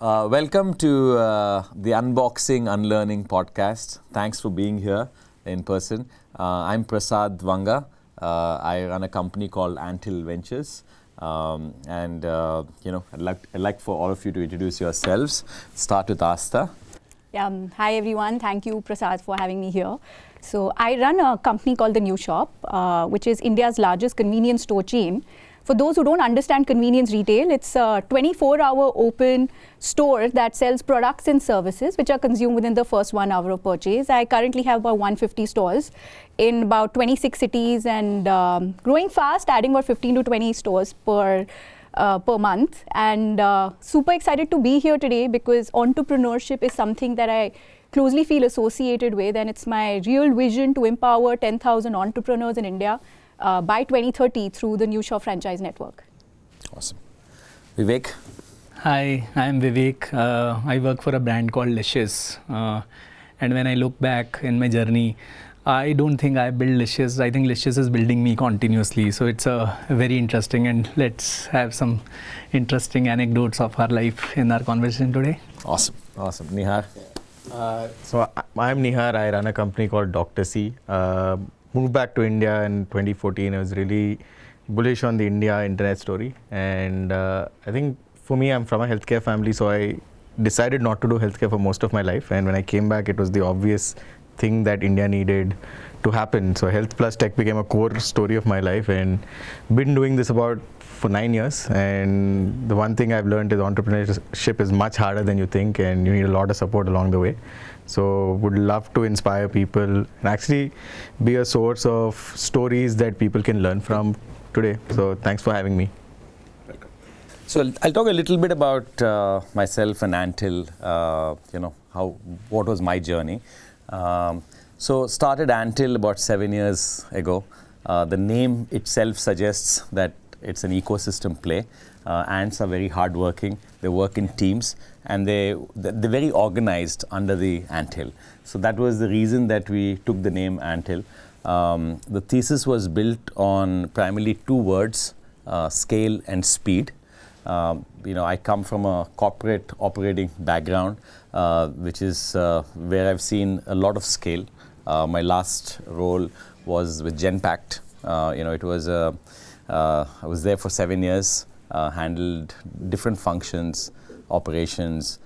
Welcome to the Unboxing Unlearning podcast. Thanks for being here in person. I'm Prasad Vanga. I run a company called ANTHILL Ventures. I'd like for all of you to introduce yourselves. Start with Aastha. Hi everyone, thank you Prasad for having me here. So I run a company called The New Shop, which is India's largest convenience store chain. For those who don't understand convenience retail, it's a 24-hour open store that sells products and services which are consumed within the first 1 hour of purchase. I currently have about 150 stores in about 26 cities and growing fast, adding about 15 to 20 stores per month. And super excited to be here today because entrepreneurship is something that I closely feel associated with, and it's my real vision to empower 10,000 entrepreneurs in India by 2030 through the New Shop franchise network. Awesome. Vivek? Hi, I'm Vivek. I work for a brand called Licious. And when I look back in my journey, I don't think I built Licious. I think Licious is building me continuously. So it's very interesting, and let's have some interesting anecdotes of our life in our conversation today. Awesome. Neehar? So I'm Neehar. I run a company called DoctorC. Moved back to India in 2014. I was really bullish on the India internet story. And I think for me, I'm from a healthcare family, so I decided not to do healthcare for most of my life. And when I came back, it was the obvious thing that India needed to happen. So health plus tech became a core story of my life, and been doing this for 9 years. And the one thing I've learned is entrepreneurship is much harder than you think, and you need a lot of support along the way. So would love to inspire people and actually be a source of stories that people can learn from today. So thanks for having me. So I'll talk a little bit about myself and ANTHILL, what was my journey. So started ANTHILL about 7 years ago. The name itself suggests that it's an ecosystem play. Ants are very hardworking. They work in teams, and they're very organized under the ANTHILL. So that was the reason that we took the name ANTHILL. The thesis was built on primarily two words, scale and speed. I come from a corporate operating background, which is where I've seen a lot of scale. My last role was with Genpact. I was there for 7 years, handled different functions, operations,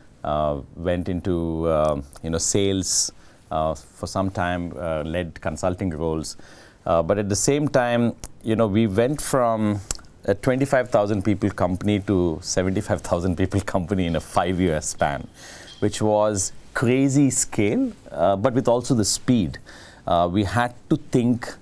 went into sales for some time, led consulting roles. But at the same time, we went from a 25,000 people company to 75,000 people company in a 5-year span, which was crazy scale, but with also the speed. We had to think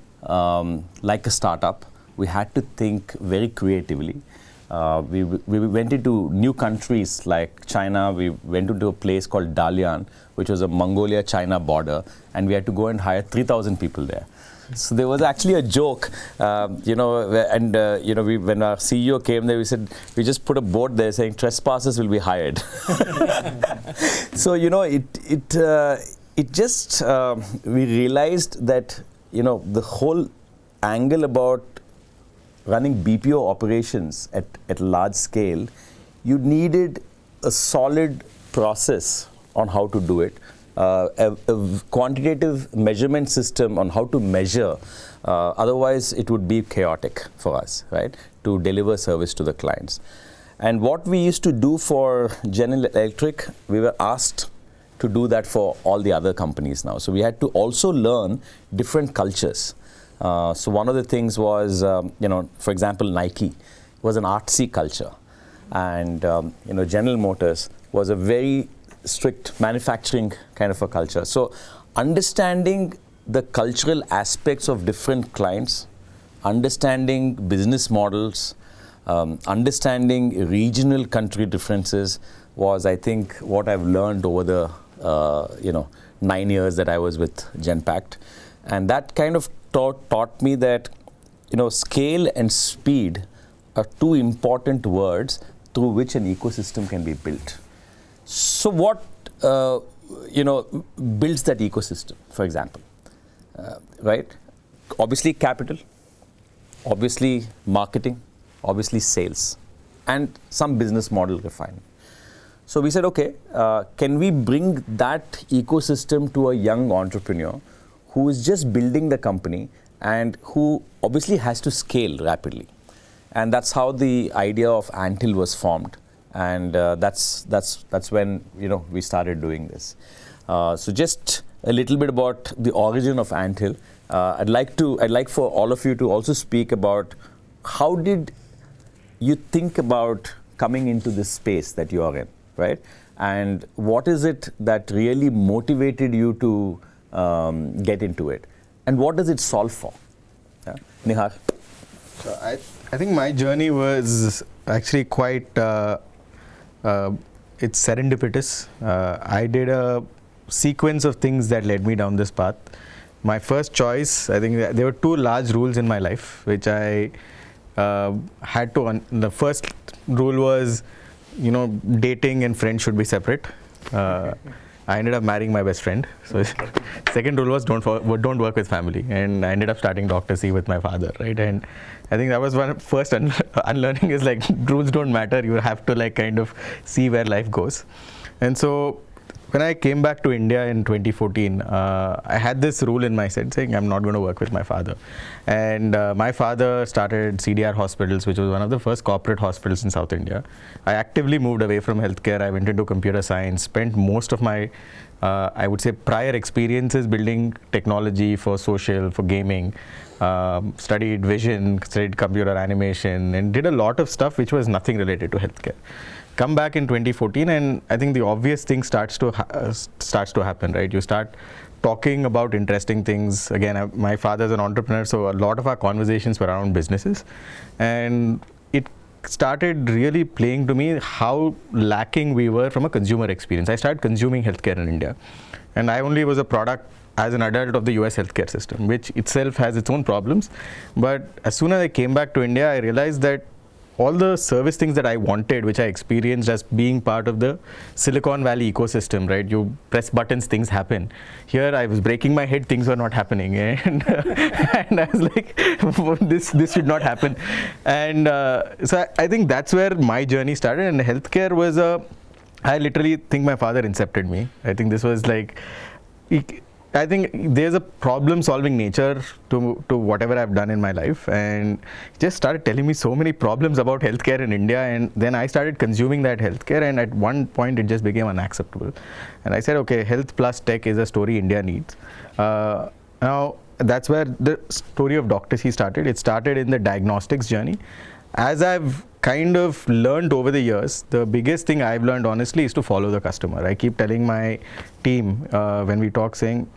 like a startup. We had to think very creatively. We went into new countries like China. We went into a place called Dalian, which was a Mongolia-China border, and we had to go and hire 3,000 people there. So there was actually a joke, when our CEO came there, we said, we just put a board there saying trespassers will be hired. So, we realized that, the whole angle about running BPO operations at large scale, you needed a solid process on how to do it. A quantitative measurement system on how to measure, otherwise it would be chaotic for us, right, to deliver service to the clients. And what we used to do for General Electric, we were asked to do that for all the other companies now. So we had to also learn different cultures. So one of the things was, for example, Nike was an artsy culture, and General Motors was a very strict manufacturing kind of a culture. So understanding the cultural aspects of different clients, understanding business models, understanding regional country differences was, I think, what I've learned over the 9 years that I was with Genpact. And that kind of taught me that scale and speed are two important words through which an ecosystem can be built. So what builds that ecosystem, for example, right? Obviously capital, obviously marketing, obviously sales, and some business model refinement. So we said, okay, can we bring that ecosystem to a young entrepreneur who is just building the company and who obviously has to scale rapidly. And that's how the idea of Anthill was formed. And that's when we started doing this. So just a little bit about the origin of Anthill. I'd like for all of you to also speak about how did you think about coming into this space that you are in, right? And what is it that really motivated you to get into it? And what does it solve for? Yeah. Neehar? So I think my journey was actually quite, it's serendipitous. I did a sequence of things that led me down this path. My first choice, I think there were two large rules in my life, which I had to, the first rule was, dating and friends should be separate. I ended up marrying my best friend. So second rule was don't work with family, and I ended up starting DoctorC with my father, right? And I think that was one first unlearning is like rules don't matter. You have to kind of see where life goes. And so when I came back to India in 2014, I had this rule in my head saying I'm not going to work with my father. And my father started CDR Hospitals, which was one of the first corporate hospitals in South India. I actively moved away from healthcare. I went into computer science, spent most of my, I would say, prior experiences building technology for social, for gaming, studied vision, studied computer animation, and did a lot of stuff which was nothing related to healthcare. Come back in 2014, and I think the obvious thing starts to happen, right? You start talking about interesting things. Again, my father's an entrepreneur, so a lot of our conversations were around businesses, and it started really playing to me how lacking we were from a consumer experience. I started consuming healthcare in India, and I only was a product as an adult of the US healthcare system, which itself has its own problems. But as soon as I came back to India, I realized that all the service things that I wanted, which I experienced as being part of the Silicon Valley ecosystem, right? You press buttons, things happen. Here, I was breaking my head, things were not happening. And, and I was like, this should not happen. And so I think that's where my journey started. And healthcare was I literally think my father incepted me. I think this was like, I think there's a problem-solving nature to whatever I've done in my life, and just started telling me so many problems about healthcare in India, and then I started consuming that healthcare, and at one point it just became unacceptable. And I said, okay, health plus tech is a story India needs. Now, that's where the story of DoctorC started. It started in the diagnostics journey. As I've kind of learned over the years, the biggest thing I've learned honestly is to follow the customer. I keep telling my team when we talk, saying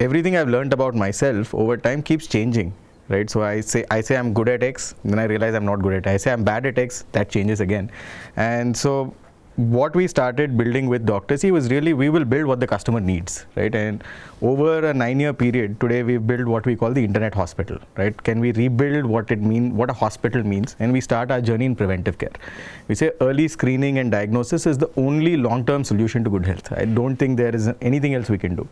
everything I've learned about myself over time keeps changing, right? So I say I'm good at X, then I realize I'm not good at it. I say I'm bad at X, that changes again. And so what we started building with DoctorC was really, we will build what the customer needs, right? And over a 9-year period, today we've built what we call the internet hospital, right? Can we rebuild what a hospital means? And we start our journey in preventive care. We say early screening and diagnosis is the only long-term solution to good health. I don't think there is anything else we can do.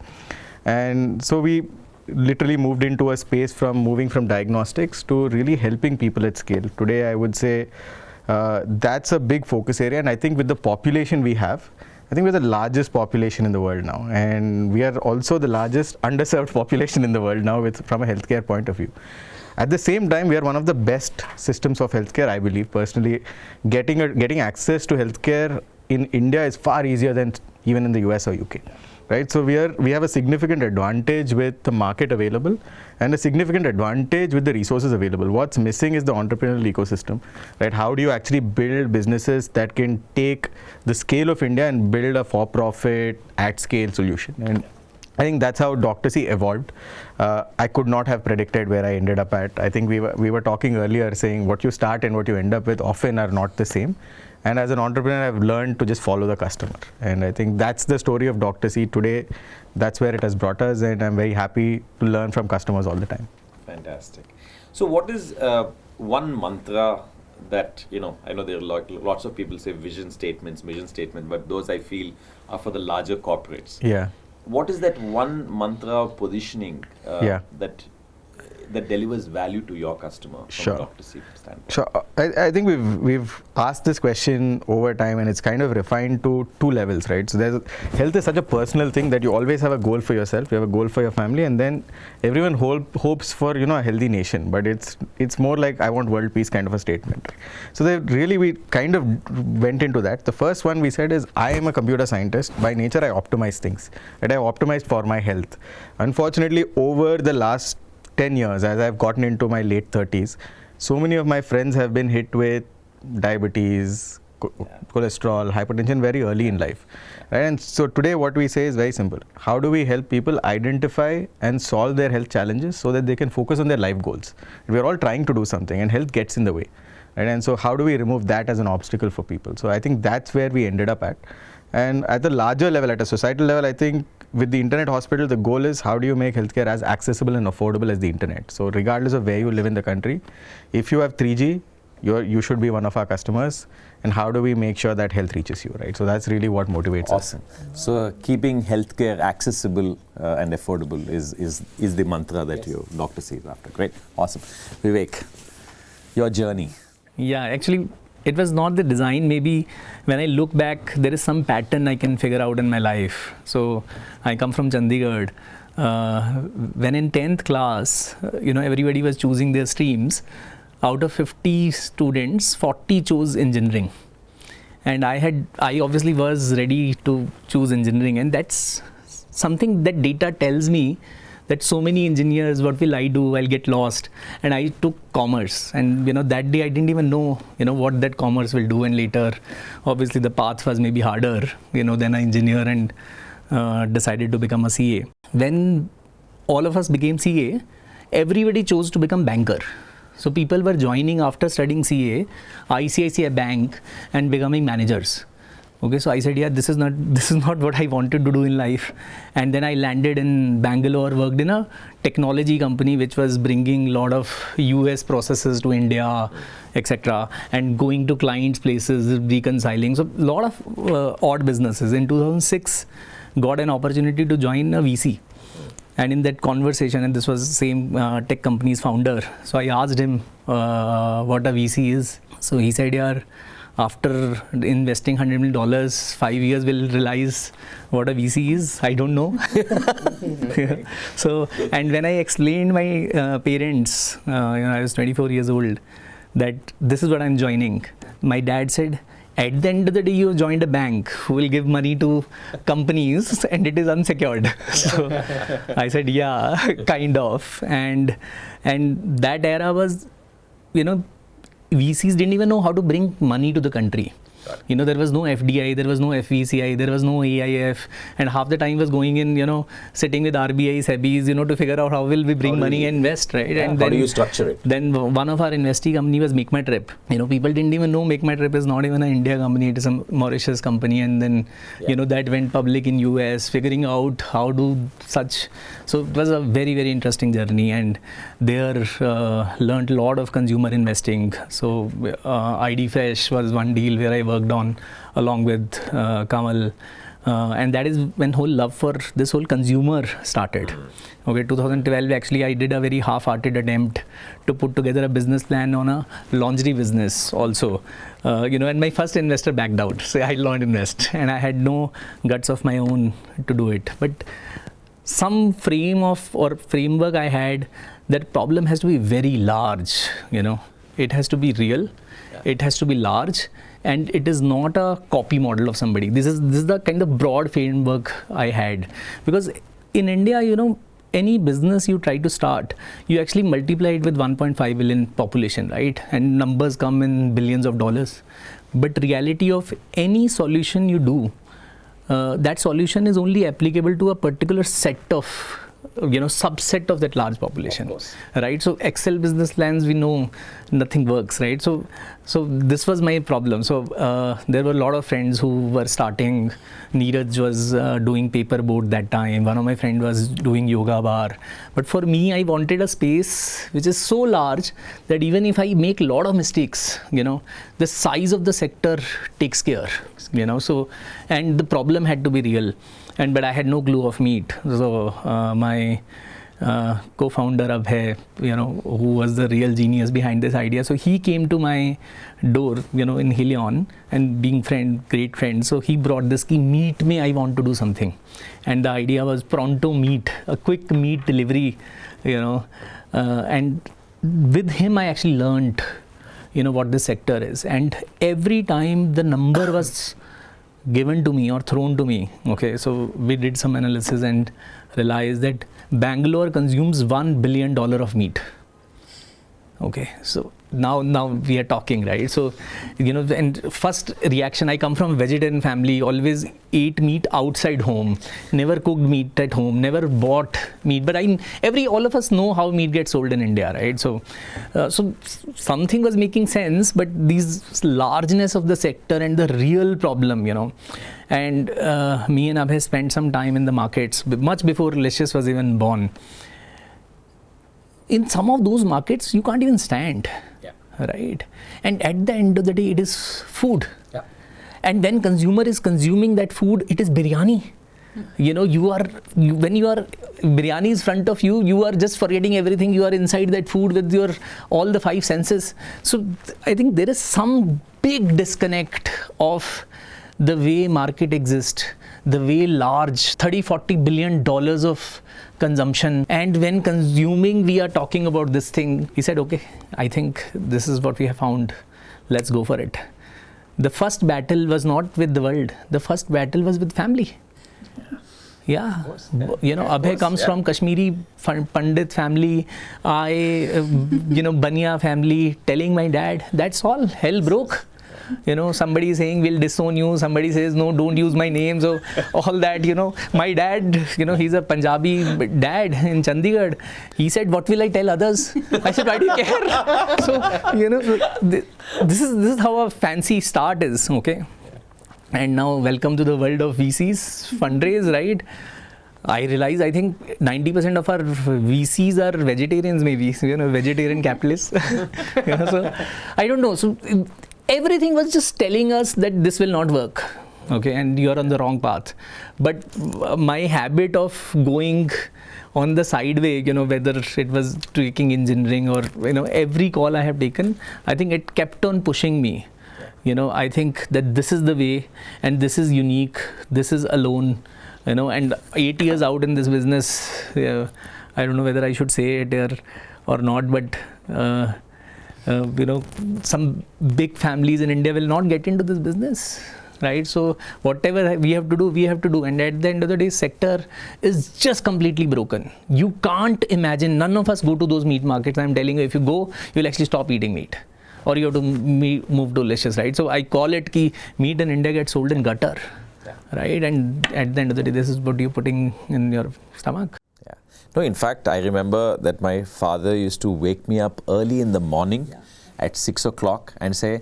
And so we literally moved into a space from moving from diagnostics to really helping people at scale. Today, I would say, that's a big focus area, and I think with the population we have, I think we're the largest population in the world now, and we are also the largest underserved population in the world now from a healthcare point of view. At the same time, we are one of the best systems of healthcare, I believe personally. Getting access to healthcare in India is far easier than even in the US or UK. Right? So we have a significant advantage with the market available and a significant advantage with the resources available. What's missing is the entrepreneurial ecosystem, right? How do you actually build businesses that can take the scale of India and build a for-profit at-scale solution? And I think that's how DoctorC evolved. I could not have predicted where I ended up at. I think we were talking earlier saying what you start and what you end up with often are not the same. And as an entrepreneur, I've learned to just follow the customer. And I think that's the story of DoctorC today. That's where it has brought us, and I'm very happy to learn from customers all the time. Fantastic. So what is one mantra that, I know there are lots of people say mission statement, but those I feel are for the larger corporates. Yeah. What is that one mantra of positioning that that delivers value to your customer from Sure. a DoctorC standpoint? Sure. I think we've asked this question over time, and it's kind of refined to two levels, right? So health is such a personal thing that you always have a goal for yourself, you have a goal for your family, and then everyone hopes for, you know, a healthy nation. But it's more like I want world peace kind of a statement. So we kind of went into that. The first one we said is, I am a computer scientist. By nature, I optimize things, and I optimized for my health. Unfortunately, over the last 10 years, as I've gotten into my late 30s, so many of my friends have been hit with diabetes, cholesterol, hypertension very early in life. Right? And so today what we say is very simple. How do we help people identify and solve their health challenges so that they can focus on their life goals? We're all trying to do something, and health gets in the way. Right? And so how do we remove that as an obstacle for people? So I think that's where we ended up at. And at the larger level, at a societal level, I think with the internet hospital, the goal is how do you make healthcare as accessible and affordable as the internet? So regardless of where you live in the country, if you have 3G, you should be one of our customers. And how do we make sure that health reaches you, right? So that's really what motivates us. Awesome. So keeping healthcare accessible and affordable is the mantra that your DoctorC is after. Great. Awesome. Vivek, your journey. Yeah, actually, it was not the design. Maybe when I look back, there is some pattern I can figure out in my life. So I come from Chandigarh. When in 10th class, everybody was choosing their streams. Out of 50 students, 40 chose engineering. And I obviously was ready to choose engineering. And that's something that data tells me, that so many engineers, what will I do? I'll get lost. And I took commerce. And that day I didn't even know, what that commerce will do. And later, obviously the path was maybe harder, than an engineer, and decided to become a CA. When all of us became CA, everybody chose to become banker. So people were joining after studying CA, ICICI Bank, and becoming managers. Okay, so I said, yeah, this is not what I wanted to do in life. And then I landed in Bangalore, worked in a technology company which was bringing a lot of US processes to India, etc. and going to clients' places, reconciling. So a lot of odd businesses. In 2006, got an opportunity to join a VC. And in that conversation, and this was the same tech company's founder, so I asked him what a VC is. So he said, yeah, after investing $100 million, 5 years will realize what a VC is. I don't know. So, and when I explained my parents, I was 24 years old, that this is what I'm joining, my dad said, at the end of the day, you joined a bank who will give money to companies and it is unsecured. So I said, yeah, kind of. And that era was, VCs didn't even know how to bring money to the country. There was no FDI, there was no FVCI, there was no AIF, and half the time was going in, sitting with RBI, SEBIs, to figure out how will we bring money and invest, right? Yeah, and how do you structure it? Then one of our investee company was Make My Trip. People didn't even know Make My Trip is not even an India company, it is a Mauritius company, and then, that went public in US, figuring out how do such. So it was a very, very interesting journey, and there learned a lot of consumer investing. So ID Fresh was one deal where I worked on along with Kamal, and that is when whole love for this whole consumer started. Okay, 2012 actually I did a very half-hearted attempt to put together a business plan on a lingerie business also, and my first investor backed out, so I did not invest, and I had no guts of my own to do it. But some framework I had, that problem has to be very large, it has to be real, it has to be large, and it is not a copy model of somebody. This is the kind of broad framework I had, because in India, any business you try to start, you actually multiply it with 1.5 billion population, right? And numbers come in billions of dollars. But reality of any solution you do, that solution is only applicable to a particular set of, subset of that large population, right? So Excel business plans, we know nothing works, right? So this was my problem. So there were a lot of friends who were starting. Neeraj was doing paperboard that time. One of my friends was doing yoga bar. But for me, I wanted a space which is so large that even if I make a lot of mistakes, the size of the sector takes care, So, and the problem had to be real. But I had no clue of meat. So my co-founder Abhay, who was the real genius behind this idea. So he came to my door, in Helion, and being great friend. So he brought this, meet me, I want to do something. And the idea was pronto meat, a quick meat delivery, and with him I actually learned, what this sector is. And every time the number was given to me or thrown to me, okay, so we did some analysis and realized that Bangalore consumes $1 billion of meat. Okay, so now we are talking, right? So, and first reaction, I come from a vegetarian family, always ate meat outside home, never cooked meat at home, never bought meat. But all of us know how meat gets sold in India, right? So something was making sense, but these largeness of the sector and the real problem, and me and Abhay spent some time in the markets, much before Licious was even born. In some of those markets, you can't even stand, right? And at the end of the day, it is food. Yeah. And when consumer is consuming that food, it is biryani. When you are biryani is front of you, you are just forgetting everything. You are inside that food with all the 5 senses. So I think there is some big disconnect of the way market exists, the way large $30-40 billion of consumption, and when consuming we are talking about this thing. He said, okay, I think this is what we have found, let's go for it. The first battle was not with the world, the first battle was with family. Yeah, Abhay comes from Kashmiri Pandit family, Bania family, telling my dad, that's all, hell broke. Somebody is saying we'll disown you, somebody says no, don't use my name, so all that, my dad, he's a Punjabi dad in Chandigarh, he said, what will I tell others? I said, why do you care? So, this is how a fancy start is, okay? And now welcome to the world of VCs, fundraise, right? I realize, I think 90% of our VCs are vegetarians, maybe, vegetarian capitalists. So I don't know. So everything was just telling us that this will not work, okay, and you're on the wrong path. But my habit of going on the sideway, whether it was taking engineering or, every call I have taken, I think it kept on pushing me. I think that this is the way, and this is unique, this is alone, and 8 years out in this business, I don't know whether I should say it or not, but some big families in India will not get into this business, right? So whatever we have to do. And at the end of the day, sector is just completely broken. You can't imagine, none of us go to those meat markets. I'm telling you, if you go, you'll actually stop eating meat. Or you have to move to Licious, right? So I call it ki meat in India gets sold in gutter, right? And at the end of the day, this is what you're putting in your stomach. No, in fact, I remember that my father used to wake me up early in the morning at 6 o'clock and say,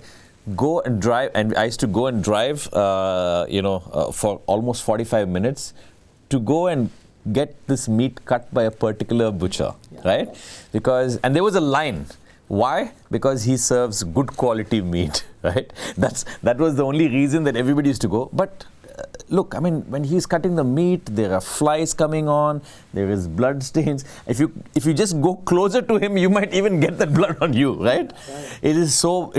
go and drive. And I used to go and drive, for almost 45 minutes to go and get this meat cut by a particular butcher, right? And there was a line. Why? Because he serves good quality meat, right? That was the only reason that everybody used to go. But look, I mean, when he's cutting the meat, there are flies coming on, there is blood stains. If you just go closer to him, you might even get that blood on you, right? It was so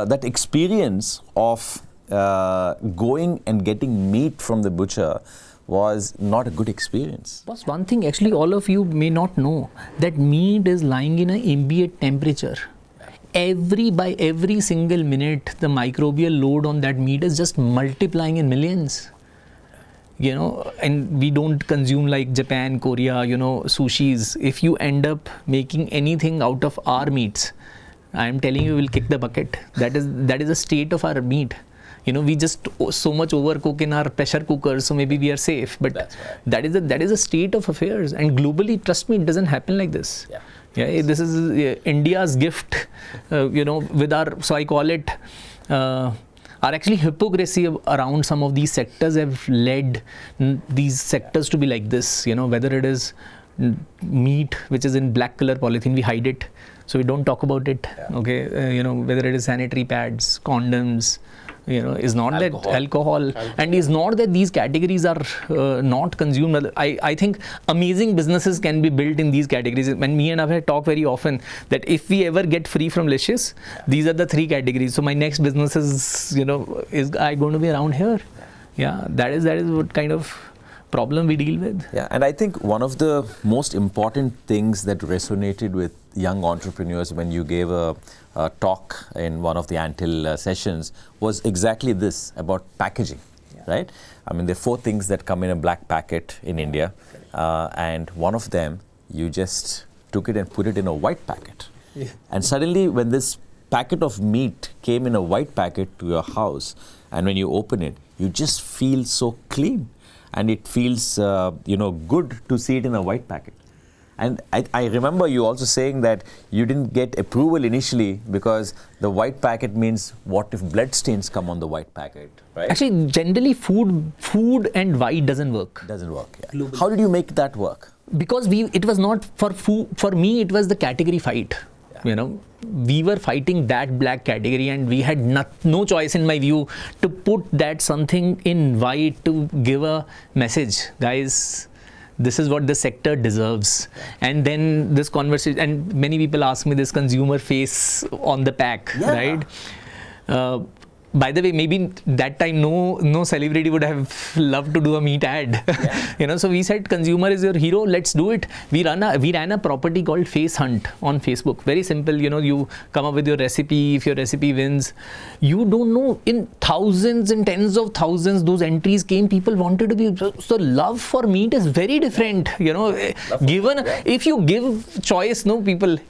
that experience of going and getting meat from the butcher was not a good experience. Boss, one thing actually all of you may not know, that meat is lying in an ambient temperature. By every single minute, the microbial load on that meat is just multiplying in millions. And we don't consume like Japan, Korea, sushis. If you end up making anything out of our meats, I am telling you, we'll kick the bucket. That is the state of our meat. We just so much overcook in our pressure cookers, so maybe we are safe. But that is a state of affairs. And globally, trust me, it doesn't happen like this. Yeah, this is India's gift, with our, so I call it, our actually hypocrisy around some of these sectors have led these sectors to be like this, whether it is meat, which is in black color polythene, we hide it, so we don't talk about it, okay, whether it is sanitary pads, condoms, is not that alcohol, and is not that these categories are not consumed. I think amazing businesses can be built in these categories. When me and Abhay talk very often that if we ever get free from Licious, these are the 3 categories. So my next business is, is I going to be around here? Yeah, that is what kind of problem we deal with. Yeah, and I think one of the most important things that resonated with young entrepreneurs when you gave a talk in one of the ANTHILL sessions was exactly this about packaging, right? I mean, there are 4 things that come in a black packet in India, and one of them, you just took it and put it in a white packet. Yeah. And suddenly when this packet of meat came in a white packet to your house, and when you open it, you just feel so clean. And it feels, good to see it in a white packet. And I remember you also saying that you didn't get approval initially because the white packet means what if bloodstains come on the white packet, right? Actually, generally food and white doesn't work. Doesn't work, yeah. How did you make that work? Because it was not for food, for me it was the category fight. Yeah. We were fighting that black category, and we had no choice, in my view, to put that something in white to give a message. Guys, this is what the sector deserves. Yeah. And then this conversation, and many people ask me this consumer face on the pack, right? By the way, maybe that time no celebrity would have loved to do a meat ad. Yeah. So we said consumer is your hero, let's do it. We ran a property called Face Hunt on Facebook. Very simple, you come up with your recipe. If your recipe wins, you don't know, in thousands and tens of thousands those entries came. People wanted to be, so love for meat is very different. Given if you give choice,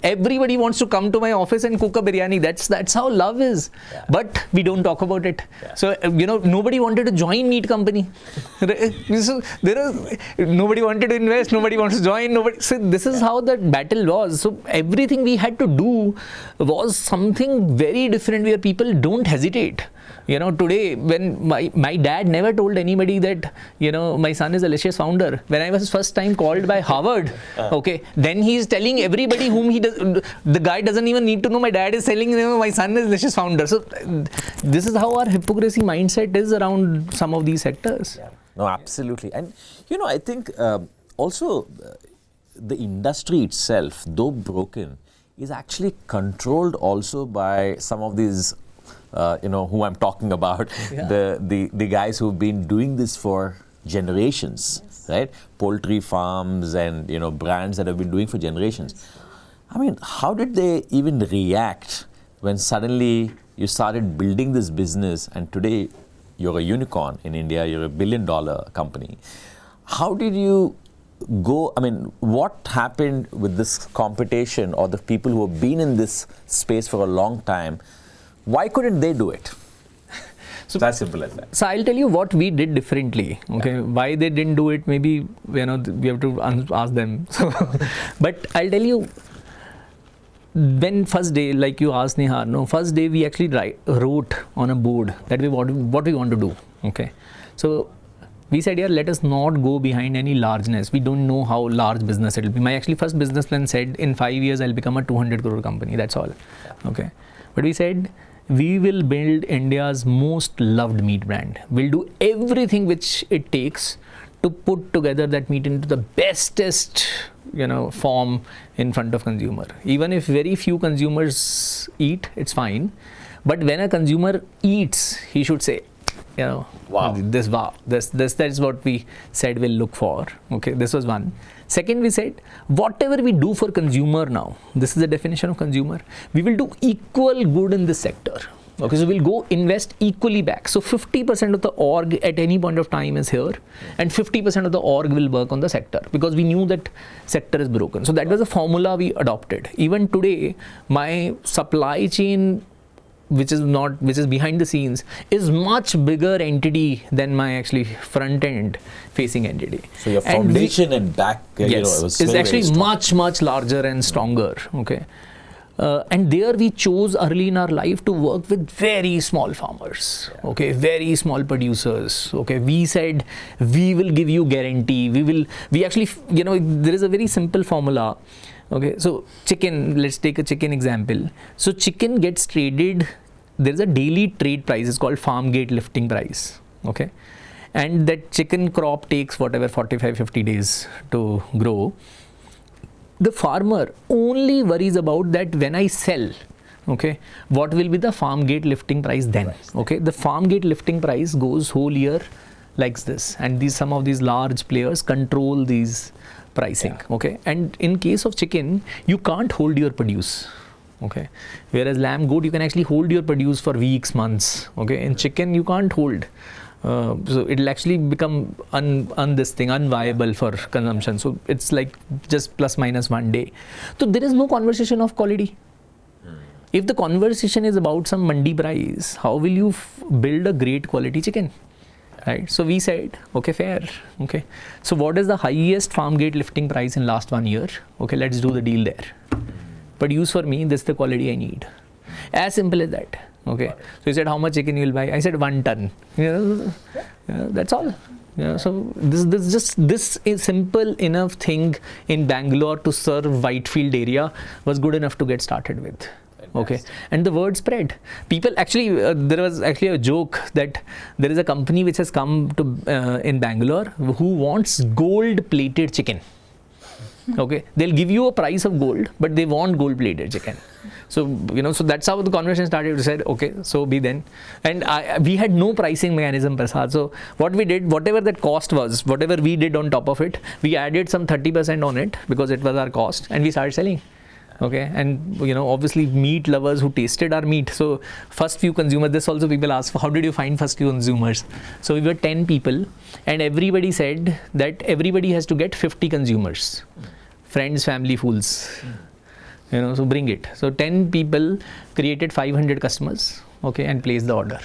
everybody wants to come to my office and cook a biryani. That's how love is. Yeah. But we don't talk about it. Yeah. So nobody wanted to join meat company. So nobody wanted to invest, nobody wants to join, so this is how that battle was. So everything we had to do was something very different, where people don't hesitate. Today, when my dad never told anybody that, my son is a Licious founder. When I was first time called by Harvard, then he's telling everybody whom he does, the guy doesn't even need to know. My dad is telling my son is Licious founder. So this is how our hypocrisy mindset is around some of these sectors. Yeah. No, absolutely. And, I think also the industry itself, though broken, is actually controlled also by some of these who I'm talking about, the guys who've been doing this for generations, right? Poultry farms and, brands that have been doing for generations. I mean, how did they even react when suddenly you started building this business and today you're a unicorn in India, you're $1 billion company. How did you go, what happened with this competition or the people who have been in this space for a long time? Why couldn't they do it? So as simple as that. So I'll tell you what we did differently. Why they didn't do it? Maybe we have to ask them. So, but I'll tell you. When first day, like you asked Neehar, first day we actually wrote on a board that what we want to do. So we said, let us not go behind any largeness. We don't know how large business it will be. My actually first business plan said in 5 years I'll become a 200 crore company. That's all. But we said, we will build India's most loved meat brand. We'll do everything which it takes to put together that meat into the bestest, form in front of consumer. Even if very few consumers eat, it's fine. But when a consumer eats, he should say, wow, this is what we said we'll look for. This was one. Second, we said, whatever we do for consumer now, this is the definition of consumer, we will do equal good in this sector. So we'll go invest equally back. So 50% of the org at any point of time is here, and 50% of the org will work on the sector, because we knew that sector is broken. So that was a formula we adopted. Even today, my supply chain, which is behind the scenes, is much bigger entity than my actually front end facing entity. So your foundation and back, is actually much larger and stronger. And there we chose early in our life to work with very small farmers, very small producers. We said, we will give you guarantee. We actually, there is a very simple formula. So chicken, let's take a chicken example. So chicken gets traded there is a daily trade price. It's called farm gate lifting price. Okay, and that chicken crop takes whatever 45-50 days to grow. The farmer only worries about that when I sell. Okay, what will be the farm gate lifting price then? Okay, the farm gate lifting price goes whole year like this, and some of these large players control these pricing. Okay, and in case of chicken, you can't hold your produce. Okay, whereas lamb, goat, you can actually hold your produce for weeks, months. Okay, in chicken you can't hold. So it'll actually become unviable for consumption. So it's like just plus minus 1 day. So there is no conversation of quality. If the conversation is about some mandi price, how will you build a great quality chicken? Right? So we said, okay, fair. Okay. So what is the highest farm gate lifting price in last 1 year? Okay, let's do the deal there. But use for me, this is the quality I need. As simple as that. Okay. So he said, how much chicken you will buy? I said 1 ton. That's all. So this is simple enough thing in Bangalore to serve Whitefield area was good enough to get started with. Okay, and the word spread. People actually, there was actually a joke that there is a company which has come to in Bangalore who wants gold-plated chicken. Okay, they'll give you a price of gold, but they want gold-plated chicken. So so that's how the conversation started. We said, okay, so be then, and we had no pricing mechanism, Prasad. So what we did, whatever that cost was, whatever we did on top of it, we added some 30% on it because it was our cost, and we started selling. Okay, and obviously meat lovers who tasted our meat. So first few consumers, this also people ask, how did you find first few consumers? So we were 10 people, and everybody said that everybody has to get 50 consumers. Friends, family, fools. So bring it. So 10 people created 500 customers, okay, and placed the order.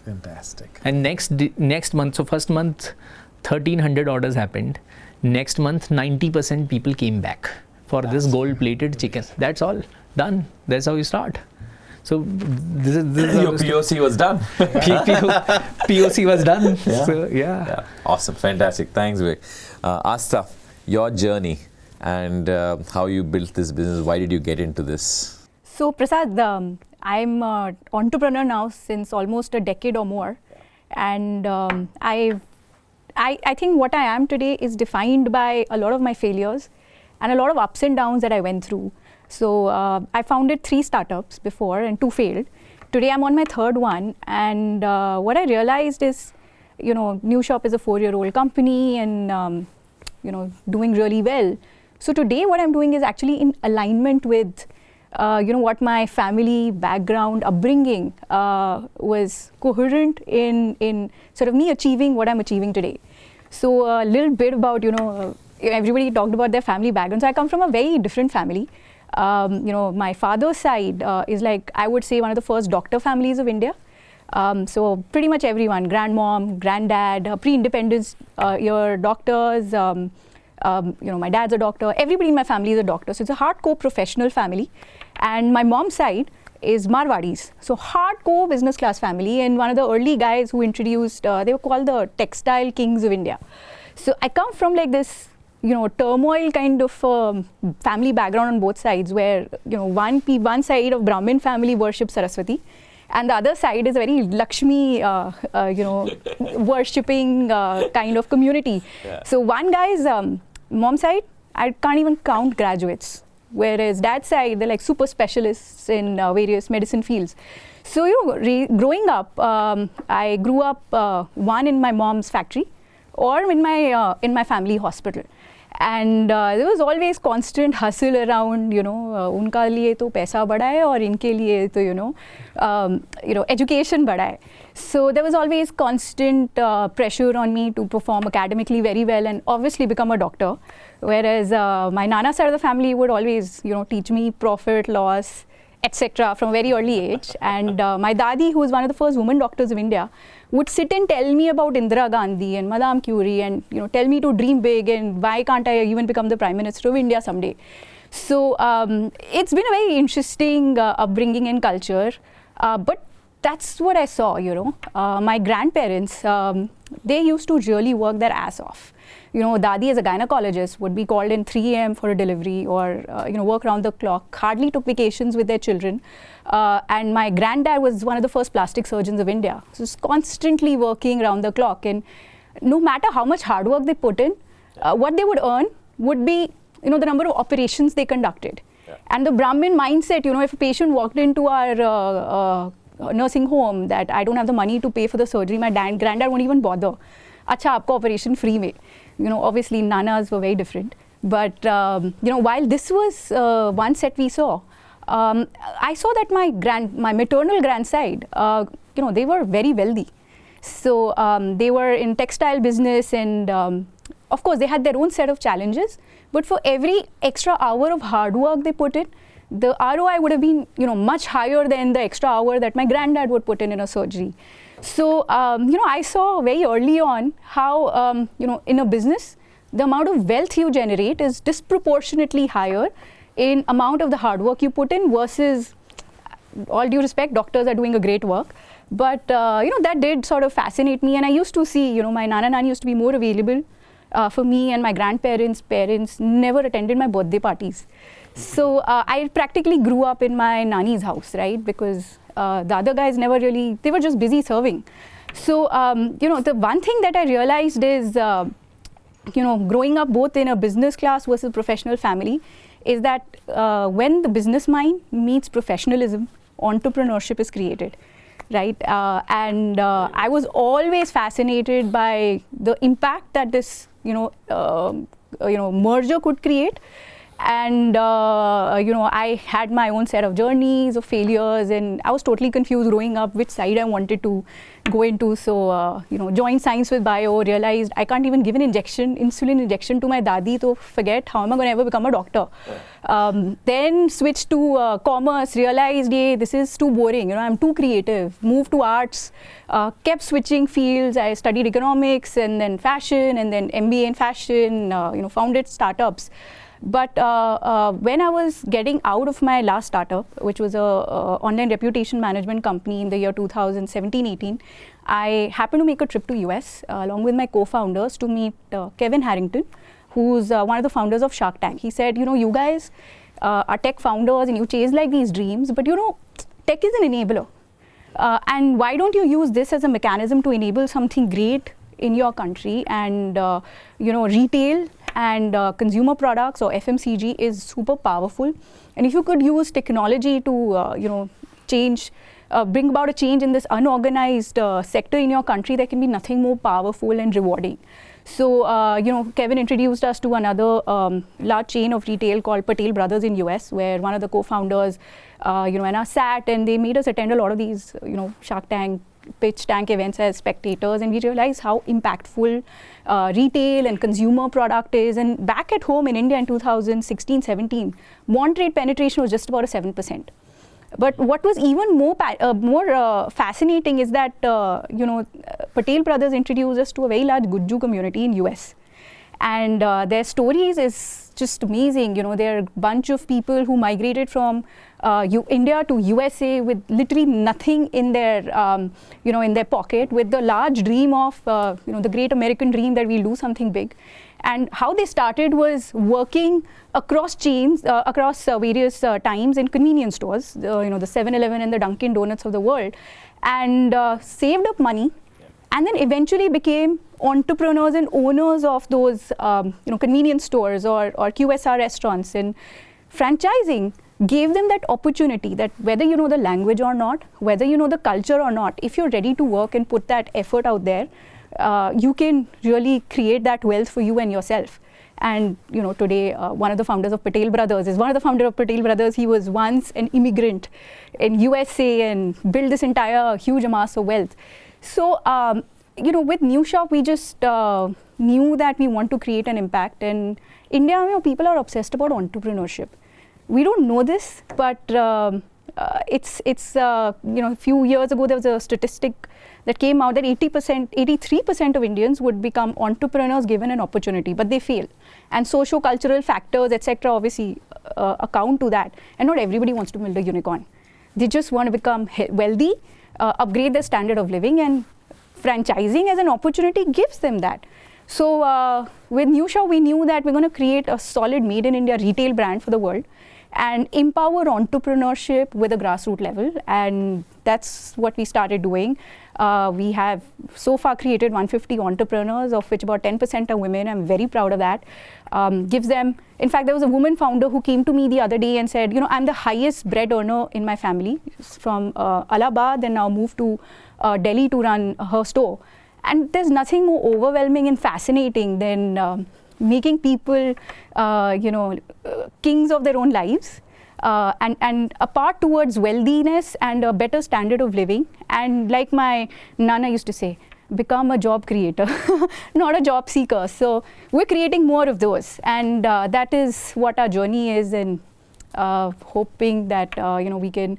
Fantastic. And next month, so first month 1300 orders happened. Next month 90% people came back for this gold-plated chicken. That's all done. That's how you start. So this is your POC was done. POC was done. Yeah. So yeah. Awesome, fantastic. Thanks, Vivek. Aastha, your journey and how you built this business. Why did you get into this? So Prasad, I'm an entrepreneur now since almost a decade or more, and I think what I am today is defined by a lot of my failures and a lot of ups and downs that I went through. So I founded 3 startups before and 2 failed. Today I'm on my 3rd one, and what I realized is, New Shop is a 4-year-old company and doing really well. So today what I'm doing is actually in alignment with what my family background, upbringing was coherent in sort of me achieving what I'm achieving today. So a little bit about, everybody talked about their family background. So I come from a very different family. My father's side is like, I would say, one of the first doctor families of India. So pretty much everyone, grandmom, granddad, pre-independence year doctors, my dad's a doctor, everybody in my family is a doctor. So it's a hardcore professional family. And my mom's side is Marwadis. So hardcore business class family, and one of the early guys who introduced, they were called the textile kings of India. So I come from like this, turmoil kind of family background on both sides, where, one side of Brahmin family worships Saraswati, and the other side is a very Lakshmi, worshipping kind of community. Yeah. So one guy's mom side, I can't even count graduates, whereas dad's side, they're like super specialists in various medicine fields. So, growing up, I grew up one in my mom's factory or in my family hospital. And there was always constant hustle around, unka liye to paisa bada hai aur inke liye to, education bada hai. So there was always constant pressure on me to perform academically very well and obviously become a doctor. Whereas my Nana side of the family would always, teach me profit, loss, etc. from a very early age. And my Dadi, who was one of the first women doctors of India, would sit and tell me about Indira Gandhi and Madame Curie and tell me to dream big and why can't I even become the Prime Minister of India someday. So it's been a very interesting upbringing and culture. But that's what I saw, My grandparents, they used to really work their ass off. Dadi as a gynecologist would be called in 3 a.m. for a delivery or, work around the clock, hardly took vacations with their children. And my granddad was one of the first plastic surgeons of India. So he's constantly working around the clock. And no matter how much hard work they put in, what they would earn would be, the number of operations they conducted. Yeah. And the Brahmin mindset, if a patient walked into our nursing home that I don't have the money to pay for the surgery, my granddad won't even bother. Acha, aapko operation free mein. Obviously nanas were very different. But, while this was one set we saw, I saw that my maternal grandside, they were very wealthy. So they were in textile business and of course they had their own set of challenges. But for every extra hour of hard work they put in, the ROI would have been, much higher than the extra hour that my granddad would put in a surgery. So, I saw very early on how, in a business, the amount of wealth you generate is disproportionately higher in amount of the hard work you put in versus, all due respect, doctors are doing a great work. But, that did sort of fascinate me. And I used to see, my Nana Nani used to be more available for me, and my grandparents' parents never attended my birthday parties. So I practically grew up in my Nani's house, right? Because the other guys never really, they were just busy serving. So, the one thing that I realized is, growing up both in a business class versus professional family, is that when the business mind meets professionalism, entrepreneurship is created, right? I was always fascinated by the impact that this, merger could create. And, I had my own set of journeys, of failures, and I was totally confused growing up which side I wanted to go into. So, joined science with bio, realized I can't even give an insulin injection to my dadi, so forget, how am I going to ever become a doctor? Then switched to commerce, realized, this is too boring, I'm too creative, moved to arts, kept switching fields. I studied economics and then fashion and then MBA in fashion, founded startups. But when I was getting out of my last startup, which was a online reputation management company in the year 2017-18, I happened to make a trip to US along with my co-founders to meet Kevin Harrington, who's one of the founders of Shark Tank. He said, you guys are tech founders and you chase like these dreams, but tech is an enabler. And why don't you use this as a mechanism to enable something great in your country? And, retail and consumer products or FMCG is super powerful. And if you could use technology to, bring about a change in this unorganized sector in your country, there can be nothing more powerful and rewarding. So, Kevin introduced us to another large chain of retail called Patel Brothers in US, where one of the co-founders, and I sat and they made us attend a lot of these, Shark Tank, pitch tank events as spectators, and we realized how impactful retail and consumer product is. And back at home in India in 2016-17, modern trade penetration was just about 7%. But what was even more fascinating is that Patel Brothers introduced us to a very large Gujju community in US, and their stories is just amazing. They're a bunch of people who migrated from India to USA with literally nothing in their in their pocket, with the large dream of the great American dream that we'll do something big. And how they started was working across chains, across various times in convenience stores, the 7-Eleven and the Dunkin' Donuts of the world, and saved up money, and then eventually became entrepreneurs and owners of those convenience stores or QSR restaurants. And franchising gave them that opportunity that whether you know the language or not, whether you know the culture or not, if you're ready to work and put that effort out there, you can really create that wealth for you and yourself. And today one of the founders of Patel Brothers is one of the founders of Patel Brothers. He was once an immigrant in USA and built this entire huge amass of wealth. So with New Shop, we just knew that we want to create an impact. And India, people are obsessed about entrepreneurship. We don't know this, but it's a few years ago there was a statistic that came out that 83% of Indians would become entrepreneurs given an opportunity, but they fail. And socio-cultural factors, etc., obviously account to that. And not everybody wants to build a unicorn. They just want to become wealthy, upgrade their standard of living, and franchising as an opportunity gives them that. So with New Shop, we knew that we're going to create a solid made in India retail brand for the world and empower entrepreneurship with a grassroots level, and that's what we started doing. We have so far created 150 entrepreneurs, of which about 10% are women. I'm very proud of that. Gives them, in fact, there was a woman founder who came to me the other day and said, you know, I'm the highest bread earner in my family, from Allahabad, and now moved to Delhi to run her store. And there's nothing more overwhelming and fascinating than making people, kings of their own lives, and a path towards wealthiness and a better standard of living. And like my Nana used to say, become a job creator, not a job seeker. So we're creating more of those, and that is what our journey is, and hoping that we can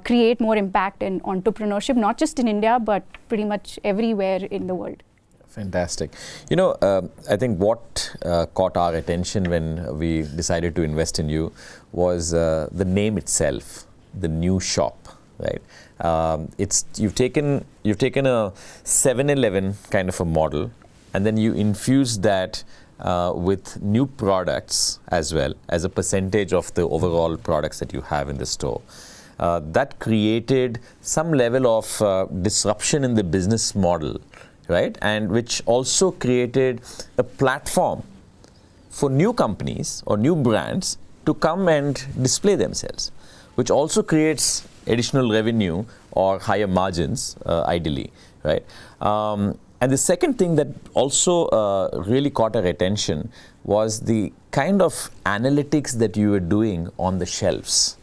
create more impact in entrepreneurship, not just in India, but pretty much everywhere in the world. Fantastic. I think what caught our attention when we decided to invest in you was the name itself, the New Shop, right? You've taken a 7-Eleven kind of a model, and then you infuse that with new products as well as a percentage of the overall products that you have in the store. That created some level of disruption in the business model, right? And which also created a platform for new companies or new brands to come and display themselves, which also creates additional revenue or higher margins, ideally, right? And the second thing that also really caught our attention was the kind of analytics that you were doing on the shelves,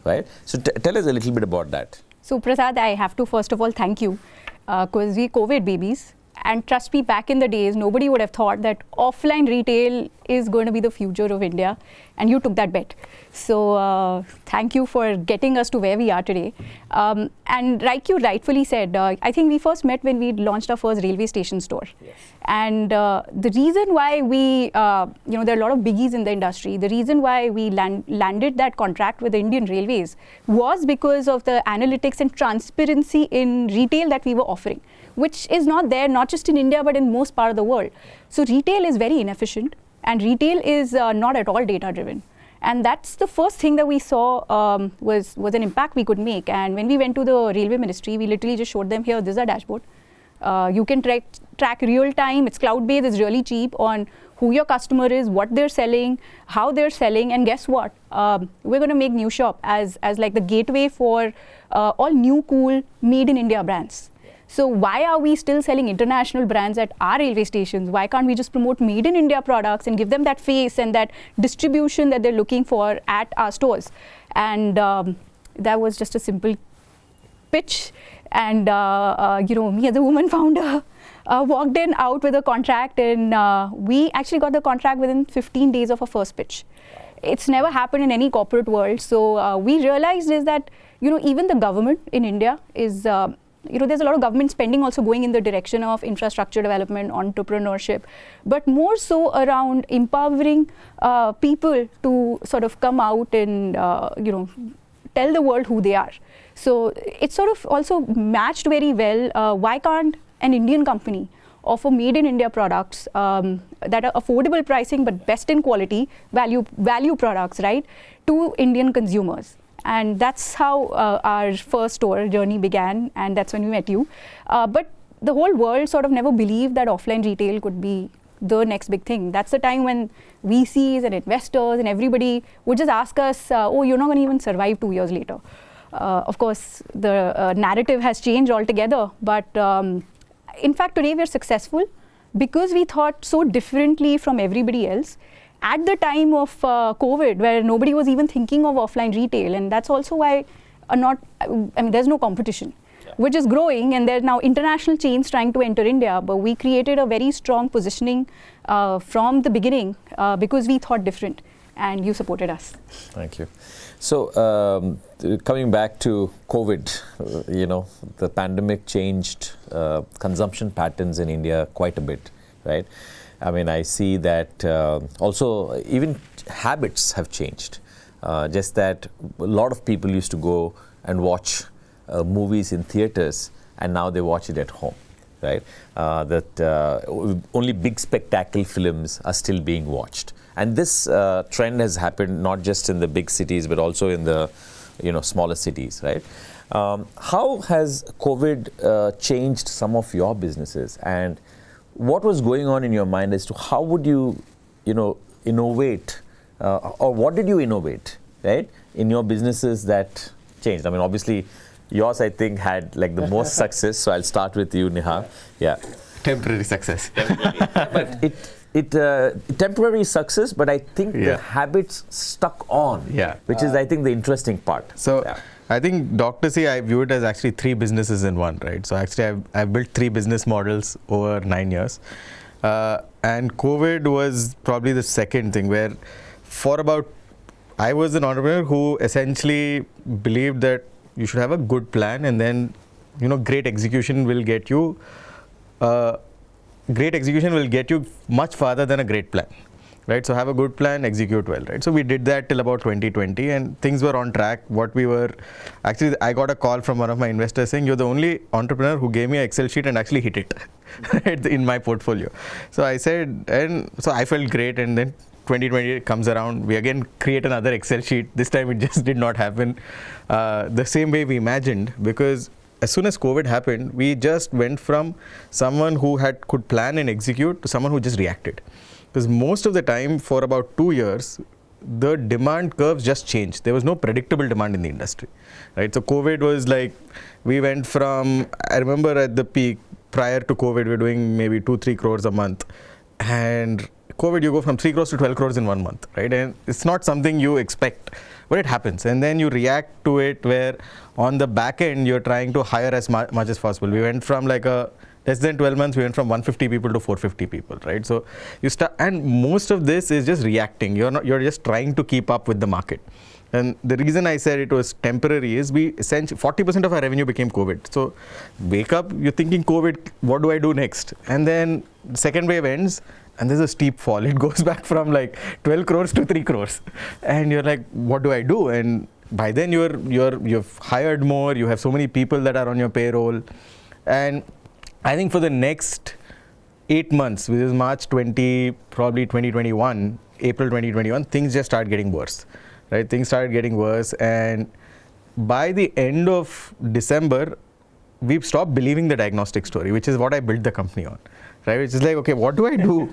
right? So tell us a little bit about that. So Prasad, I have to first of all thank you, because we COVID babies, and trust me, back in the days, nobody would have thought that offline retail is going to be the future of India, and you took that bet. So thank you for getting us to where we are today. And like you rightfully said, I think we first met when we launched our first railway station store. Yes. And the reason why we, there are a lot of biggies in the industry. The reason why we landed that contract with the Indian Railways was because of the analytics and transparency in retail that we were offering, which is not there, not just in India, but in most part of the world. So retail is very inefficient, and retail is not at all data-driven. And that's the first thing that we saw was an impact we could make. And when we went to the Railway Ministry, we literally just showed them, here, this is our dashboard. You can track real time, it's cloud-based, it's really cheap on who your customer is, what they're selling, how they're selling, and guess what? We're going to make New Shop as like the gateway for all new, cool, made in India brands. So why are we still selling international brands at our railway stations? Why can't we just promote made in India products and give them that face and that distribution that they're looking for at our stores? And that was just a simple pitch. And me as a woman founder walked in out with a contract, and we actually got the contract within 15 days of our first pitch. It's never happened in any corporate world. So we realized is that, even the government in India is, there's a lot of government spending also going in the direction of infrastructure development, entrepreneurship, but more so around empowering people to sort of come out and, tell the world who they are. So it sort of also matched very well. Why can't an Indian company offer made in India products that are affordable pricing but best in quality, value products, right, to Indian consumers? And that's how our first store journey began, and that's when we met you. But the whole world sort of never believed that offline retail could be the next big thing. That's the time when VCs and investors and everybody would just ask us, oh, you're not going to even survive 2 years later. Of course, the narrative has changed altogether, but in fact, today we're successful because we thought so differently from everybody else at the time of COVID, where nobody was even thinking of offline retail. And that's also why there's no competition, which is growing, and there are now international chains trying to enter India. But we created a very strong positioning from the beginning because we thought different, and you supported us. Thank you. So coming back to COVID, the pandemic changed consumption patterns in India quite a bit, right? I mean, I see that also even habits have changed. Just that a lot of people used to go and watch movies in theaters, and now they watch it at home, right? Only big spectacle films are still being watched. And this trend has happened not just in the big cities, but also in the smaller cities, right? How has COVID changed some of your businesses, and what was going on in your mind as to how would you, innovate, or what did you innovate, right, in your businesses that changed? I mean, obviously, yours, I think, had like the most success. So I'll start with you, Neehar. Yeah. Temporary success. But temporary success, but I think the habits stuck on, which is, I think, the interesting part. So I think DoctorC, I view it as actually 3 businesses in one, right? So actually, I've built 3 business models over 9 years. And COVID was probably the second thing where I was an entrepreneur who essentially believed that you should have a good plan, and then, great execution will get you much farther than a great plan, right? So have a good plan, execute well, right? So we did that till about 2020, and things were on track. Actually, I got a call from one of my investors saying, you're the only entrepreneur who gave me an Excel sheet and actually hit it right, in my portfolio. So I said, and so I felt great, and then 2020 comes around, we again create another Excel sheet. This time it just did not happen the same way we imagined, because as soon as COVID happened, we just went from someone who could plan and execute to someone who just reacted. Because most of the time, for about 2 years, the demand curves just changed. There was no predictable demand in the industry, right? So COVID was like, we went from, I remember at the peak, prior to COVID, we were doing maybe 2-3 crores a month. And COVID, you go from 3 crores to 12 crores in 1 month, right? And it's not something you expect, but it happens. And then you react to it where on the back end, you're trying to hire as much as possible. We went from like less than 12 months, we went from 150 people to 450 people, right? So you start, and most of this is just reacting. You're just trying to keep up with the market. And the reason I said it was temporary is essentially 40% of our revenue became COVID. So wake up, you're thinking COVID, what do I do next? And then the second wave ends, and there's a steep fall. It goes back from like 12 crores to 3 crores. And you're like, what do I do? And by then you've hired more, you have so many people that are on your payroll. And I think for the next 8 months, which is March 20, probably 2021, April 2021, things just started getting worse, right? Things started getting worse. And by the end of December, we've stopped believing the diagnostic story, which is what I built the company on, right? Which is like, okay, what do I do,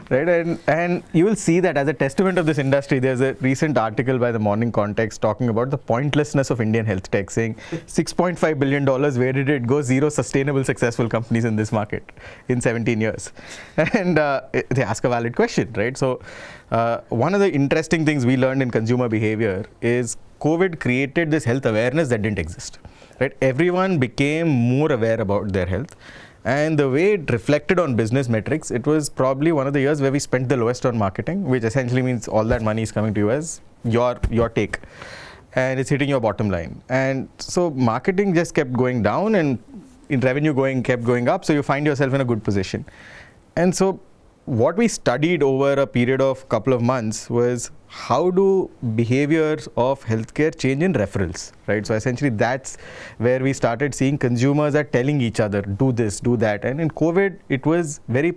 right? And you will see that as a testament of this industry. There's a recent article by the Morning Context talking about the pointlessness of Indian health tech, saying $6.5 billion, where did it go? 0 sustainable, successful companies in this market in 17 years. And they ask a valid question, right? So one of the interesting things we learned in consumer behavior is COVID created this health awareness that didn't exist, right? Everyone became more aware about their health. And the way it reflected on business metrics, it was probably one of the years where we spent the lowest on marketing, which essentially means all that money is coming to you as your take. And it's hitting your bottom line. And so marketing just kept going down, and in revenue kept going up. So you find yourself in a good position. And so what we studied over a period of couple of months was how do behaviors of healthcare change in referrals, right? So essentially that's where we started seeing consumers are telling each other, do this, do that. And in COVID, it was very,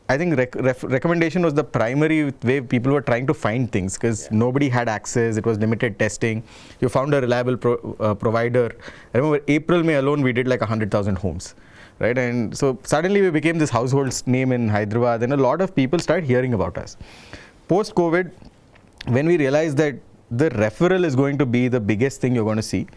I think recommendation was the primary way people were trying to find things, because nobody had access. It was limited testing. You found a reliable provider. I remember April, May alone, we did like 100,000 homes. Right? And so suddenly we became this household name in Hyderabad, and a lot of people started hearing about us. Post-COVID, when we realized that the referral is going to be the biggest thing you're going to see,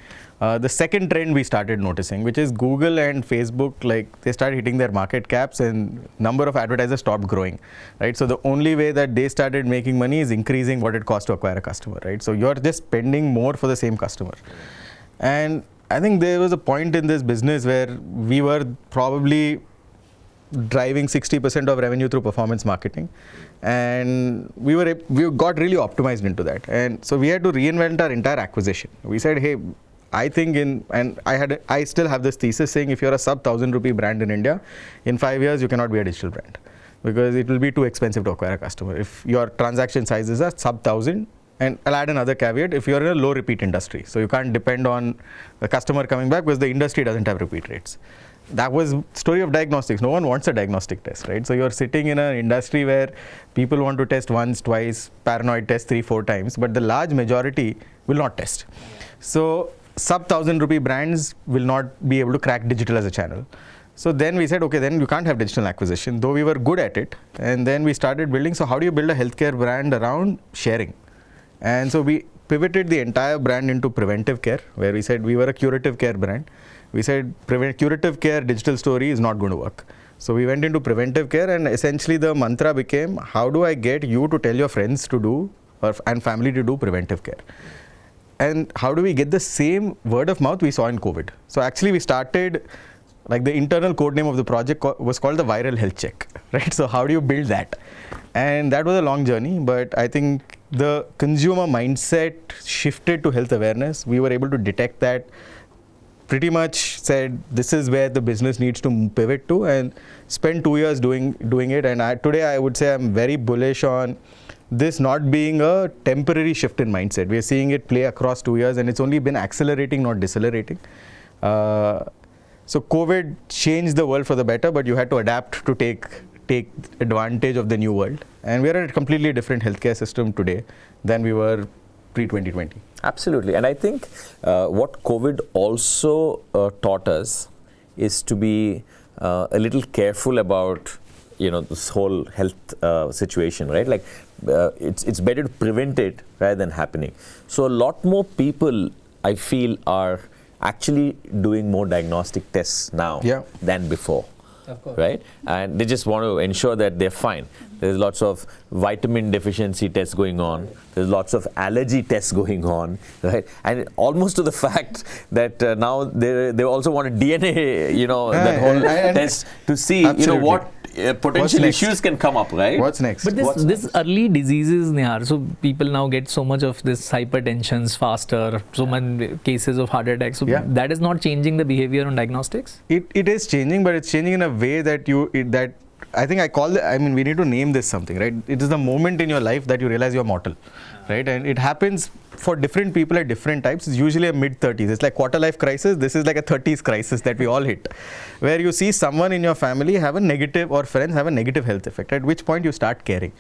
the second trend we started noticing, which is Google and Facebook, like they started hitting their market caps and number of advertisers stopped growing, right? So the only way that they started making money is increasing what it costs to acquire a customer, right? So you're just spending more for the same customer. And I think there was a point in this business where we were probably driving 60% of revenue through performance marketing, and we got really optimized into that. And so we had to reinvent our entire acquisition. We said, hey, I think I still have this thesis saying if you're a sub 1,000 rupee brand in India, in 5 years you cannot be a digital brand, because it will be too expensive to acquire a customer. If your transaction sizes are sub 1,000, And I'll add another caveat, if you're in a low repeat industry, so you can't depend on a customer coming back because the industry doesn't have repeat rates. That was story of diagnostics. No one wants a diagnostic test, right? So you're sitting in an industry where people want to test once, twice, paranoid test 3-4 times, but the large majority will not test. So sub 1,000 rupee brands will not be able to crack digital as a channel. So then we said, okay, then you can't have digital acquisition, though we were good at it. And then we started building, so how do you build a healthcare brand around sharing? And so we pivoted the entire brand into preventive care, where we said we were a curative care brand. We said curative care digital story is not going to work. So we went into preventive care, and essentially the mantra became, how do I get you to tell your friends to do and family to do preventive care? And how do we get the same word of mouth we saw in COVID? So actually we started, like the internal code name of the project was called the viral health check, right? So how do you build that? And that was a long journey, but I think the consumer mindset shifted to health awareness. We were able to detect that, pretty much said this is where the business needs to pivot to, and spend 2 years doing it. And today I would say I'm very bullish on this not being a temporary shift in mindset. We are seeing it play across 2 years, and it's only been accelerating, not decelerating. So COVID changed the world for the better, but you had to adapt to take advantage of the new world. And we are in a completely different healthcare system today than we were pre-2020. Absolutely. And I think what COVID also taught us is to be a little careful about, this whole health situation, right? Like it's better to prevent it rather than happening. So a lot more people, I feel, are actually doing more diagnostic tests now than before. Of course. Right? And they just want to ensure that they're fine. There's lots of vitamin deficiency tests going on. There's lots of allergy tests going on, right? And almost to the fact that now they also want a DNA, that whole test to see, what potential issues can come up, right? What's next? But this early diseases, Neehar, so people now get so much of this hypertensions faster, so many cases of heart attacks. So that is not changing the behavior on diagnostics? It is changing, but it's changing in a way that I think we need to name this something, right? It is the moment in your life that you realize you're mortal, right? And it happens for different people at different types. It's usually a mid-30s. It's like quarter life crisis. This is like a 30s crisis that we all hit, where you see someone in your family have a negative, or friends have a negative health effect, at which point you start caring,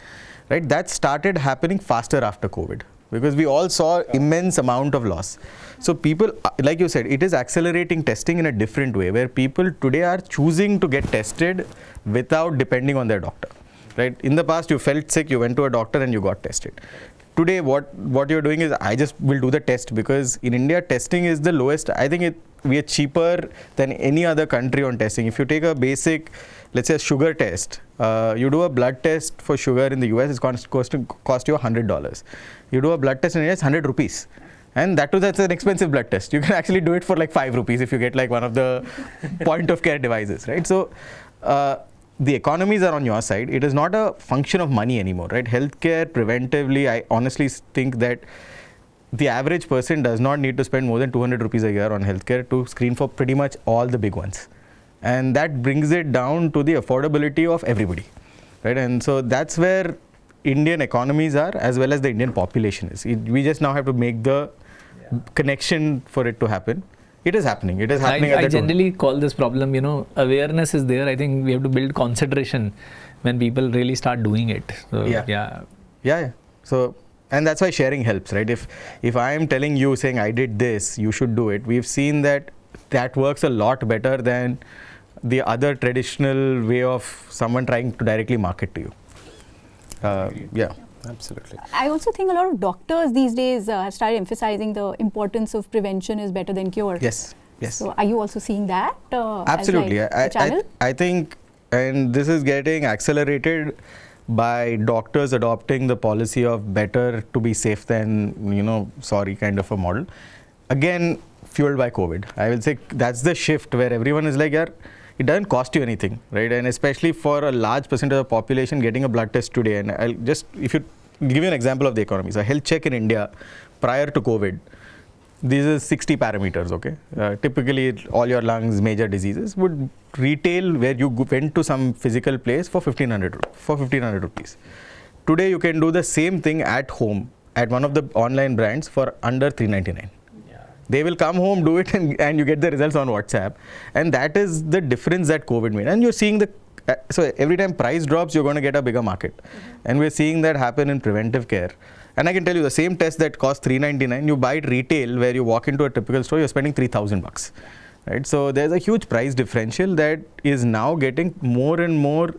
right? That started happening faster after COVID, because we all saw immense amount of loss. So people, like you said, it is accelerating testing in a different way, where people today are choosing to get tested without depending on their doctor, right? In the past, you felt sick, you went to a doctor and you got tested. Today, what you're doing is, I just will do the test, because in India, testing is the lowest. I think we are cheaper than any other country on testing. If you take a basic, let's say a sugar test, you do a blood test for sugar in the US, it's going to cost you $100. You do a blood test in India, it's 100 rupees. And that's an expensive blood test. You can actually do it for like 5 rupees if you get like one of the point of care devices, right? So the economies are on your side. It is not a function of money anymore, right? Healthcare, preventively, I honestly think that the average person does not need to spend more than 200 rupees a year on healthcare to screen for pretty much all the big ones. And that brings it down to the affordability of everybody, right? And so that's where Indian economies are, as well as the Indian population is. We just now have to make the connection for it to happen. It is happening. It is happening. I generally call this problem, awareness is there. I think we have to build concentration when people really start doing it. So, yeah. So, and that's why sharing helps, right? If I am telling you, saying I did this, you should do it. We've seen that works a lot better than the other traditional way of someone trying to directly market to you. Absolutely. I also think a lot of doctors these days have started emphasizing the importance of prevention is better than cure. Yes. So are you also seeing that? Absolutely. As like I think, and this is getting accelerated by doctors adopting the policy of better to be safe than, sorry kind of a model. Again, fueled by COVID. I will say that's the shift where everyone is like, it doesn't cost you anything, right? And especially for a large percentage of the population getting a blood test today. And I'll just, if you give you an example of the economy. So a health check in India prior to COVID, these are 60 parameters, okay? Typically all your lungs, major diseases would retail where you went to some physical place for 1500 rupees. Today you can do the same thing at home at one of the online brands for under $399. They will come home, do it, and you get the results on WhatsApp. And that is the difference that COVID made. And you're seeing so every time price drops, you're going to get a bigger market. And we're seeing that happen in preventive care. And I can tell you, the same test that costs $399, you buy it retail, where you walk into a typical store, you're spending $3,000. Right? So there's a huge price differential that is now getting more and more,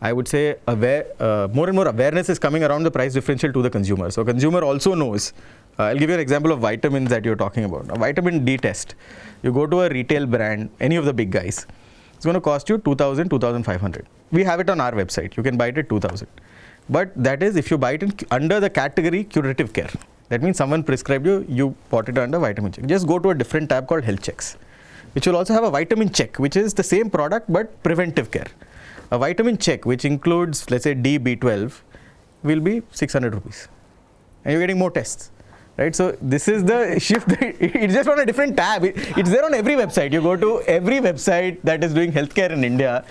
I would say, more and more awareness is coming around the price differential to the consumer. So consumer also knows. I'll give you an example of vitamins that you're talking about. A vitamin D test. You go to a retail brand, any of the big guys, it's going to cost you $2,000, $2,500. We have it on our website. You can buy it at $2,000. But that is if you buy it under the category curative care. That means someone prescribed you bought it under vitamin check. Just go to a different tab called health checks, which will also have a vitamin check, which is the same product but preventive care. A vitamin check, which includes, let's say, D, B12, will be 600 rupees. And you're getting more tests. Right, so this is the shift. It's just on a different tab. It's there on every website. You go to every website that is doing healthcare in India,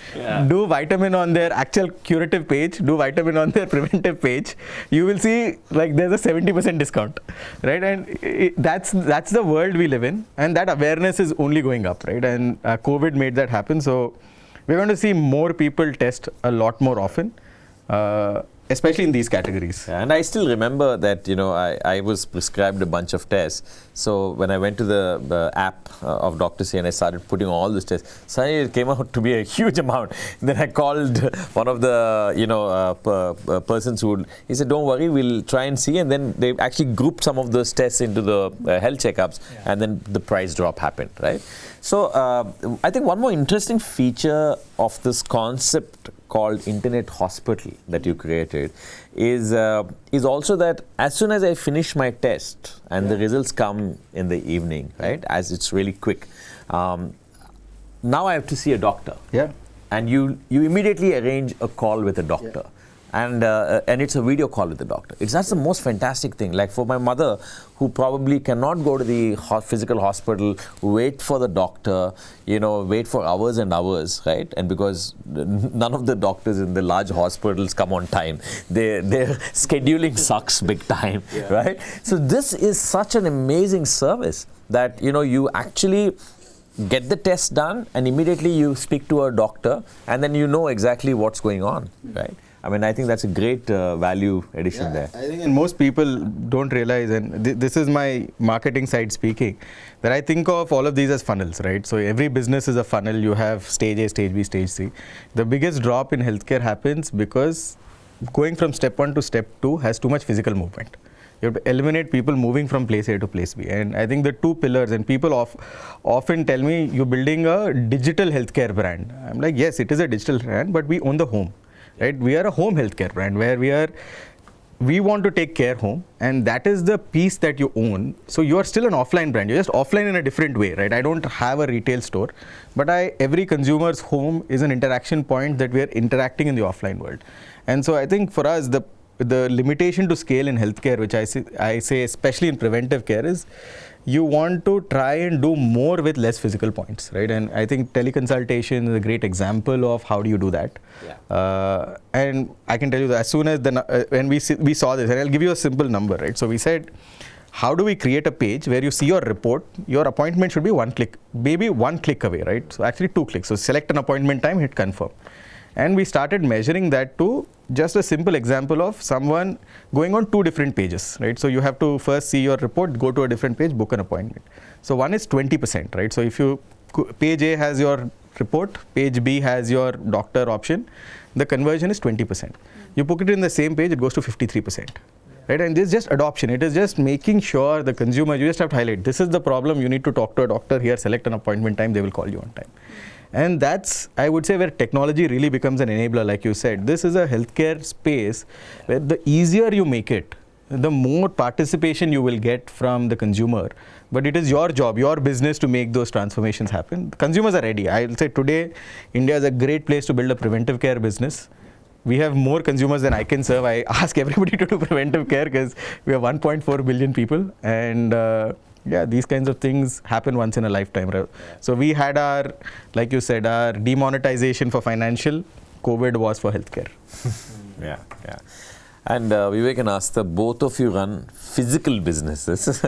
do vitamin on their actual curative page, do vitamin on their preventive page. You will see like there's a 70% discount, right? And that's the world we live in, and that awareness is only going up, right? And COVID made that happen. So we're going to see more people test a lot more often. Especially in these categories. And I still remember that, I was prescribed a bunch of tests. So when I went to the app of DoctorC and I started putting all these tests, suddenly it came out to be a huge amount. Then I called one of the, persons he said, don't worry, we'll try and see. And then they actually grouped some of those tests into the health checkups, and then the price drop happened, right? So I think one more interesting feature of this concept called Internet Hospital that you created is also that as soon as I finish my test and the results come in the evening, right, as it's really quick, now I have to see a doctor. Yeah. And you immediately arrange a call with a doctor. Yeah. And it's a video call with the doctor. That's the most fantastic thing. Like for my mother, who probably cannot go to the physical hospital, wait for the doctor, wait for hours and hours, right? And because none of the doctors in the large hospitals come on time, their scheduling sucks big time, right? So this is such an amazing service that, you actually get the test done and immediately you speak to a doctor and then you know exactly what's going on, right? I mean, I think that's a great value addition there. I think, and most people don't realize, and this is my marketing side speaking, that I think of all of these as funnels, right? So every business is a funnel. You have stage A, stage B, stage C. The biggest drop in healthcare happens because going from step 1 to step 2 has too much physical movement. You have to eliminate people moving from place A to place B. And I think the two pillars, and people often tell me, you're building a digital healthcare brand. I'm like, yes, it is a digital brand, but we own the home. Right? We are a home healthcare brand where we want to take care home, and that is the piece that you own. So you are still an offline brand. You're just offline in a different way, right? I don't have a retail store, but every consumer's home is an interaction point that we are interacting in the offline world. And so I think for us, the limitation to scale in healthcare, which I say especially in preventive care, is you want to try and do more with less physical points, right? And I think teleconsultation is a great example of how do you do that. Yeah. And I can tell you that as soon as when we saw this, and I'll give you a simple number, right? So we said, how do we create a page where you see your report? Your appointment should be one click, maybe one click away, right? So actually 2 clicks. So select an appointment time, hit confirm. And we started measuring that to just a simple example of someone going on 2 different pages, right? So you have to first see your report, go to a different page, book an appointment. So one is 20%, right? So if page A has your report, page B has your doctor option, the conversion is 20%. You put it in the same page, it goes to 53%. Right? And this is just adoption. It is just making sure the consumer, you just have to highlight, this is the problem, you need to talk to a doctor here, select an appointment time, they will call you on time. And that's, I would say, where technology really becomes an enabler, like you said. This is a healthcare space where the easier you make it, the more participation you will get from the consumer. But it is your job, your business to make those transformations happen. Consumers are ready. I'll say today, India is a great place to build a preventive care business. We have more consumers than I can serve. I ask everybody to do preventive care because we have 1.4 billion people. And these kinds of things happen once in a lifetime. Right? So we had our, like you said, our demonetization for financial. COVID was for healthcare. Yeah. And Vivek and Aastha, both of you run physical businesses,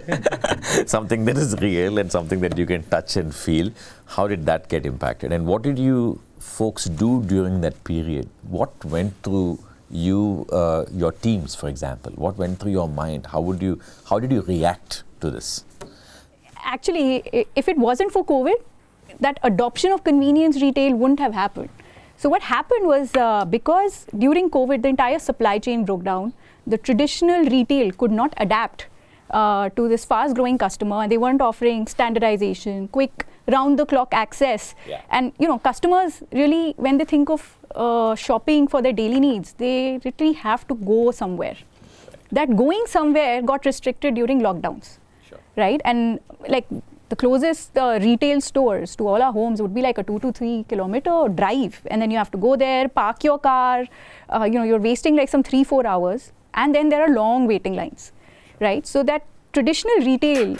something that is real and something that you can touch and feel. How did that get impacted? And what did you folks do during that period? What went through you, your teams, for example? What went through your mind? How did you react to this? Actually, if it wasn't for COVID, that adoption of convenience retail wouldn't have happened. So what happened was because during COVID, the entire supply chain broke down. The traditional retail could not adapt to this fast-growing customer, and they weren't offering standardization, quick, round-the-clock access. Yeah. And customers really, when they think of shopping for their daily needs, they literally have to go somewhere. That going somewhere got restricted during lockdowns, right? And like the closest retail stores to all our homes would be like a 2 to 3 kilometer drive, and then you have to go there, park your car. You're wasting like some 3-4 hours, and then there are long waiting lines, right? So that traditional retail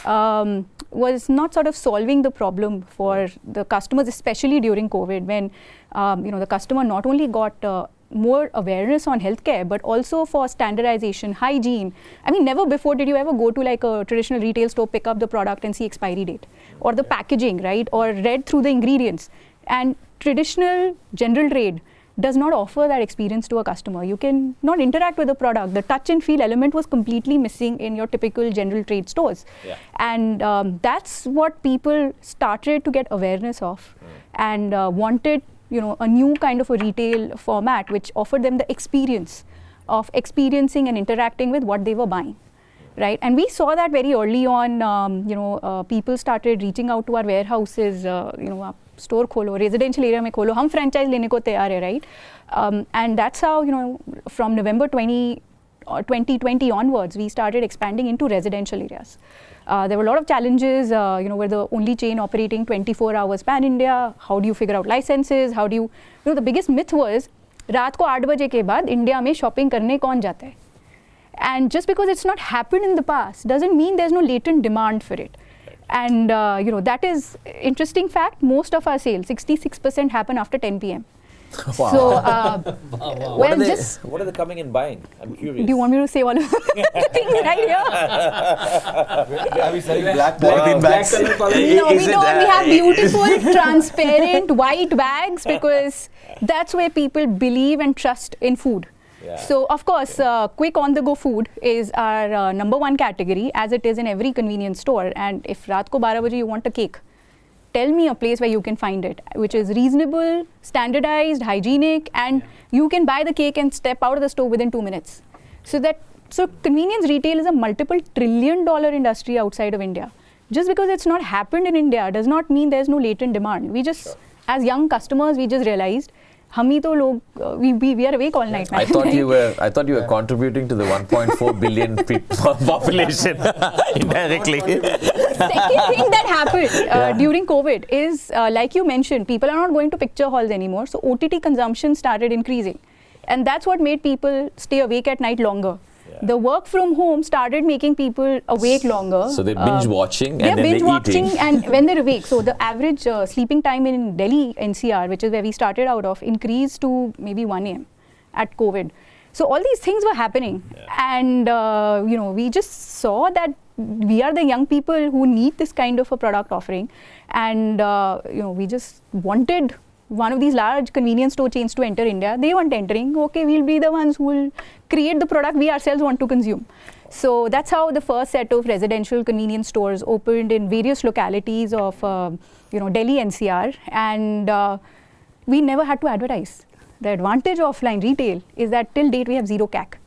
was not sort of solving the problem for the customers, especially during COVID, when the customer not only got more awareness on healthcare, but also for standardization, hygiene. I mean, never before did you ever go to like a traditional retail store, pick up the product and see expiry date, or the packaging, right? Or read through the ingredients. And traditional general trade does not offer that experience to a customer. You can not interact with the product. The touch and feel element was completely missing in your typical general trade stores. Yeah. And that's what people started to get awareness of and wanted a new kind of a retail format which offered them the experience of experiencing and interacting with what they were buying, right? And we saw that very early on. People started reaching out to our warehouses, आप store kholo, residential area mein kholo, hum franchise lene ko tayar hai, right? And that's how, from November 2020 onwards, we started expanding into residential areas. There were a lot of challenges, we're the only chain operating 24 hours pan-India. How do you figure out licenses? How do you, the biggest myth was, रात को 8 बजे के बाद India में shopping करने कौन जाता है? And just because it's not happened in the past doesn't mean there's no latent demand for it. And, that is interesting fact. Most of our sales, 66% happen after 10 p.m. Wow. So, what are they coming and buying? I'm curious. Do you want me to say all of the things right here? Are we selling black polythene bags? No, we don't. We have beautiful, transparent, white bags because that's where people believe and trust in food. Yeah. So, of course, quick on-the-go food is our number one category, as it is in every convenience store. And if raat ko 12 baje you want a cake, tell me a place where you can find it, which is reasonable, standardized, hygienic, and you can buy the cake and step out of the store within 2 minutes. So convenience retail is a multiple trillion-dollar industry outside of India. Just because it's not happened in India does not mean there's no latent demand. We just, as young customers, we just realized, we are awake all night. I thought you were contributing to the 1.4 billion population indirectly. Second thing that happened during COVID is, like you mentioned, people are not going to picture halls anymore. So OTT consumption started increasing. And that's what made people stay awake at night longer. Yeah. The work from home started making people awake longer. So they're binge watching and then binge they're watching eating. And when they're awake. So the average sleeping time in Delhi NCR, which is where we started out of, increased to maybe 1 a.m. at COVID. So all these things were happening. Yeah. And, we just saw that we are the young people who need this kind of a product offering. And, we just wanted one of these large convenience store chains to enter India. They weren't entering. Okay, we'll be the ones who will create the product we ourselves want to consume. So that's how the first set of residential convenience stores opened in various localities of, Delhi NCR. And we never had to advertise. The advantage of offline retail is that till date we have zero CAC,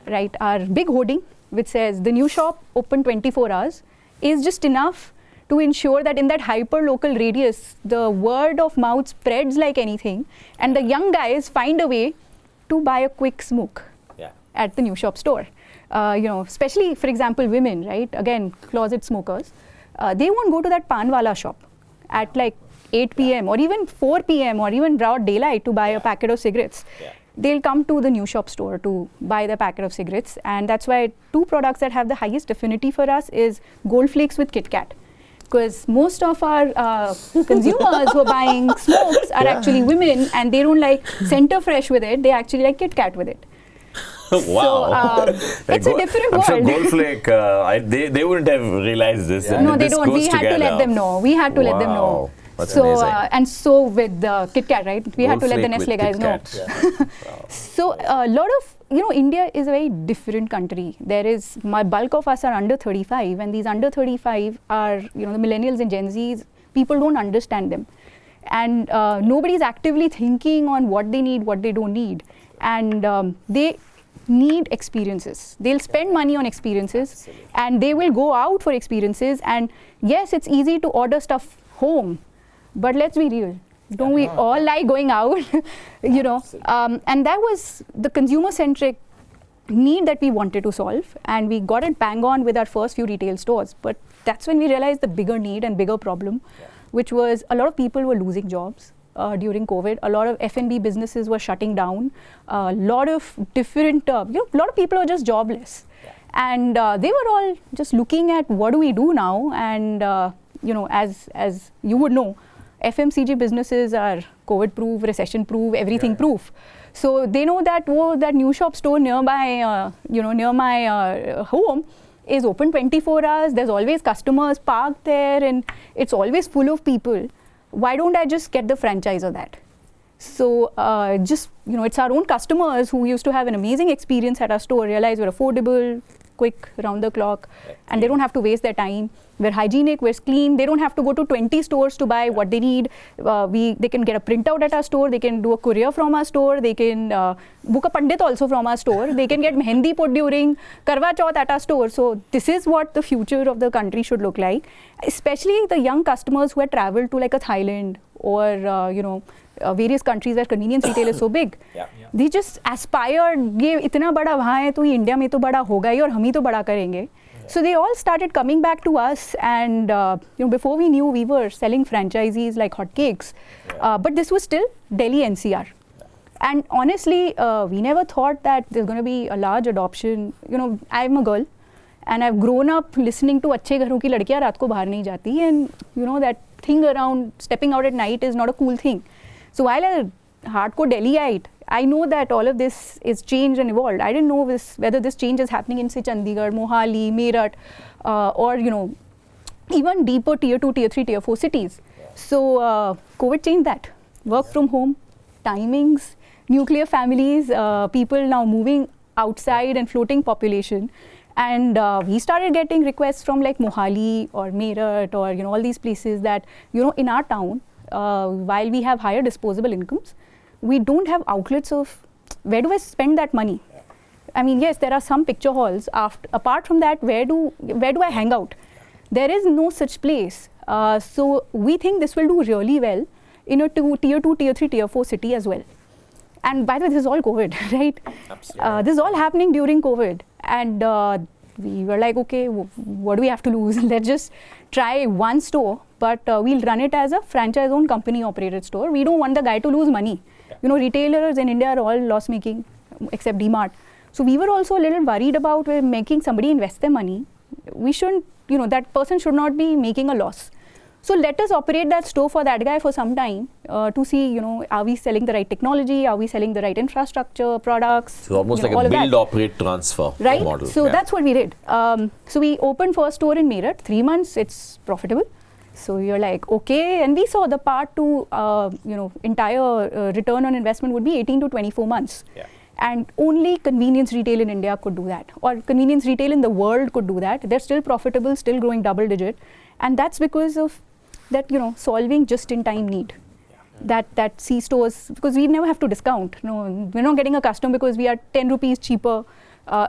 right? Our big hoarding, which says the new shop open 24 hours, is just enough to ensure that in that hyper-local radius, the word of mouth spreads like anything, and the young guys find a way to buy a quick smoke at the new shop store. Especially, for example, women, right? Again, closet smokers. They won't go to that panwala shop at like 8 p.m. or even 4 p.m. or even broad daylight to buy a packet of cigarettes. Yeah. They'll come to the new shop store to buy the packet of cigarettes. And that's why two products that have the highest affinity for us is Gold Flakes with Kit Kat. Because most of our consumers who are buying smokes are actually women, and they don't like Center Fresh with it, they actually like Kit Kat with it. Wow. It's a different I'm world. sure Goldflake, they wouldn't have realized this. Yeah. and No, they this don't. goes We had to let together. them know. We had to let them know. Wow. That's So amazing. and so with the Kit Kat, right? We had to let the Goldflake Nestle with guys Kit know. Kat. So a lot of, India is a very different country. There is, my bulk of us are under 35, and these under 35 are, the millennials and Gen Zs. People don't understand them, and nobody's actively thinking on what they need, what they don't need, and they need experiences. They'll spend money on experiences, and they will go out for experiences. And yes, it's easy to order stuff home, but let's be real. Don't we all like going out? And that was the consumer-centric need that we wanted to solve, and we got it bang on with our first few retail stores. But that's when we realized the bigger need and bigger problem, which was a lot of people were losing jobs during COVID. A lot of F&B businesses were shutting down. A lot of different, a lot of people were just jobless. And they were all just looking at what do we do now? And, as you would know, FMCG businesses are COVID-proof, recession-proof, everything-proof. So they know that that new shop store near my home is open 24 hours. There's always customers parked there, and it's always full of people. Why don't I just get the franchise of that? So it's our own customers who used to have an amazing experience at our store, realize we're affordable, quick, round the clock, and they don't have to waste their time. We're hygienic, we're clean. They don't have to go to 20 stores to buy what they need. They can get a printout at our store. They can do a courier from our store. They can book a pandit also from our store. They can get mehendi put during Karwa Chauth at our store. So this is what the future of the country should look like, especially the young customers who had traveled to like a Thailand or various countries where convenience retail is so big. They just aspired, ये इतना बड़ा वहाँ है तो ये India में तो बड़ा होगा ही और हम ही तो बड़ा करेंगे. So they all started coming back to us, and before we knew, we were selling franchisees like hotcakes. But this was still Delhi NCR. And honestly, we never thought that there's going to be a large adoption. I'm a girl, and I've grown up listening to अच्छे घरों की लड़कियाँ रात को बाहर नहीं जाती, and that thing around stepping out at night is not a cool thing. So while a hardcore Delhiite, I know that all of this is changed and evolved. I didn't know whether this change is happening in, say, Chandigarh, Mohali, Meerut, or even deeper tier 2, tier 3, tier 4 cities. So COVID changed that. Work from home, timings, nuclear families, people now moving outside and floating population. And we started getting requests from like Mohali or Meerut or all these places that in our town, while we have higher disposable incomes, we don't have outlets of where do I spend that money. I mean, yes, there are some picture halls. Apart from that, where do I hang out? There is no such place. So we think this will do really well in a tier 2, tier 3, tier 4 city as well. And by the way, this is all COVID, right? Absolutely. This is all happening during COVID. And we were like, okay, what do we have to lose? Let's just try one store, but we'll run it as a franchise-owned company-operated store. We don't want the guy to lose money. Retailers in India are all loss-making, except DMart. So we were also a little worried about making somebody invest their money. We shouldn't, that person should not be making a loss. So let us operate that store for that guy for some time to see, are we selling the right technology? Are we selling the right infrastructure, products? So almost like a build, operate, transfer model. So that's what we did. So we opened first store in Meerut. 3 months, it's profitable. So you're like, okay. And we saw the part to, entire return on investment would be 18 to 24 months. Yeah. And only convenience retail in India could do that, or convenience retail in the world could do that. They're still profitable, still growing double digit. And that's because of that, solving just-in-time need. That C stores, because we never have to discount. We're not getting a customer because we are 10 rupees cheaper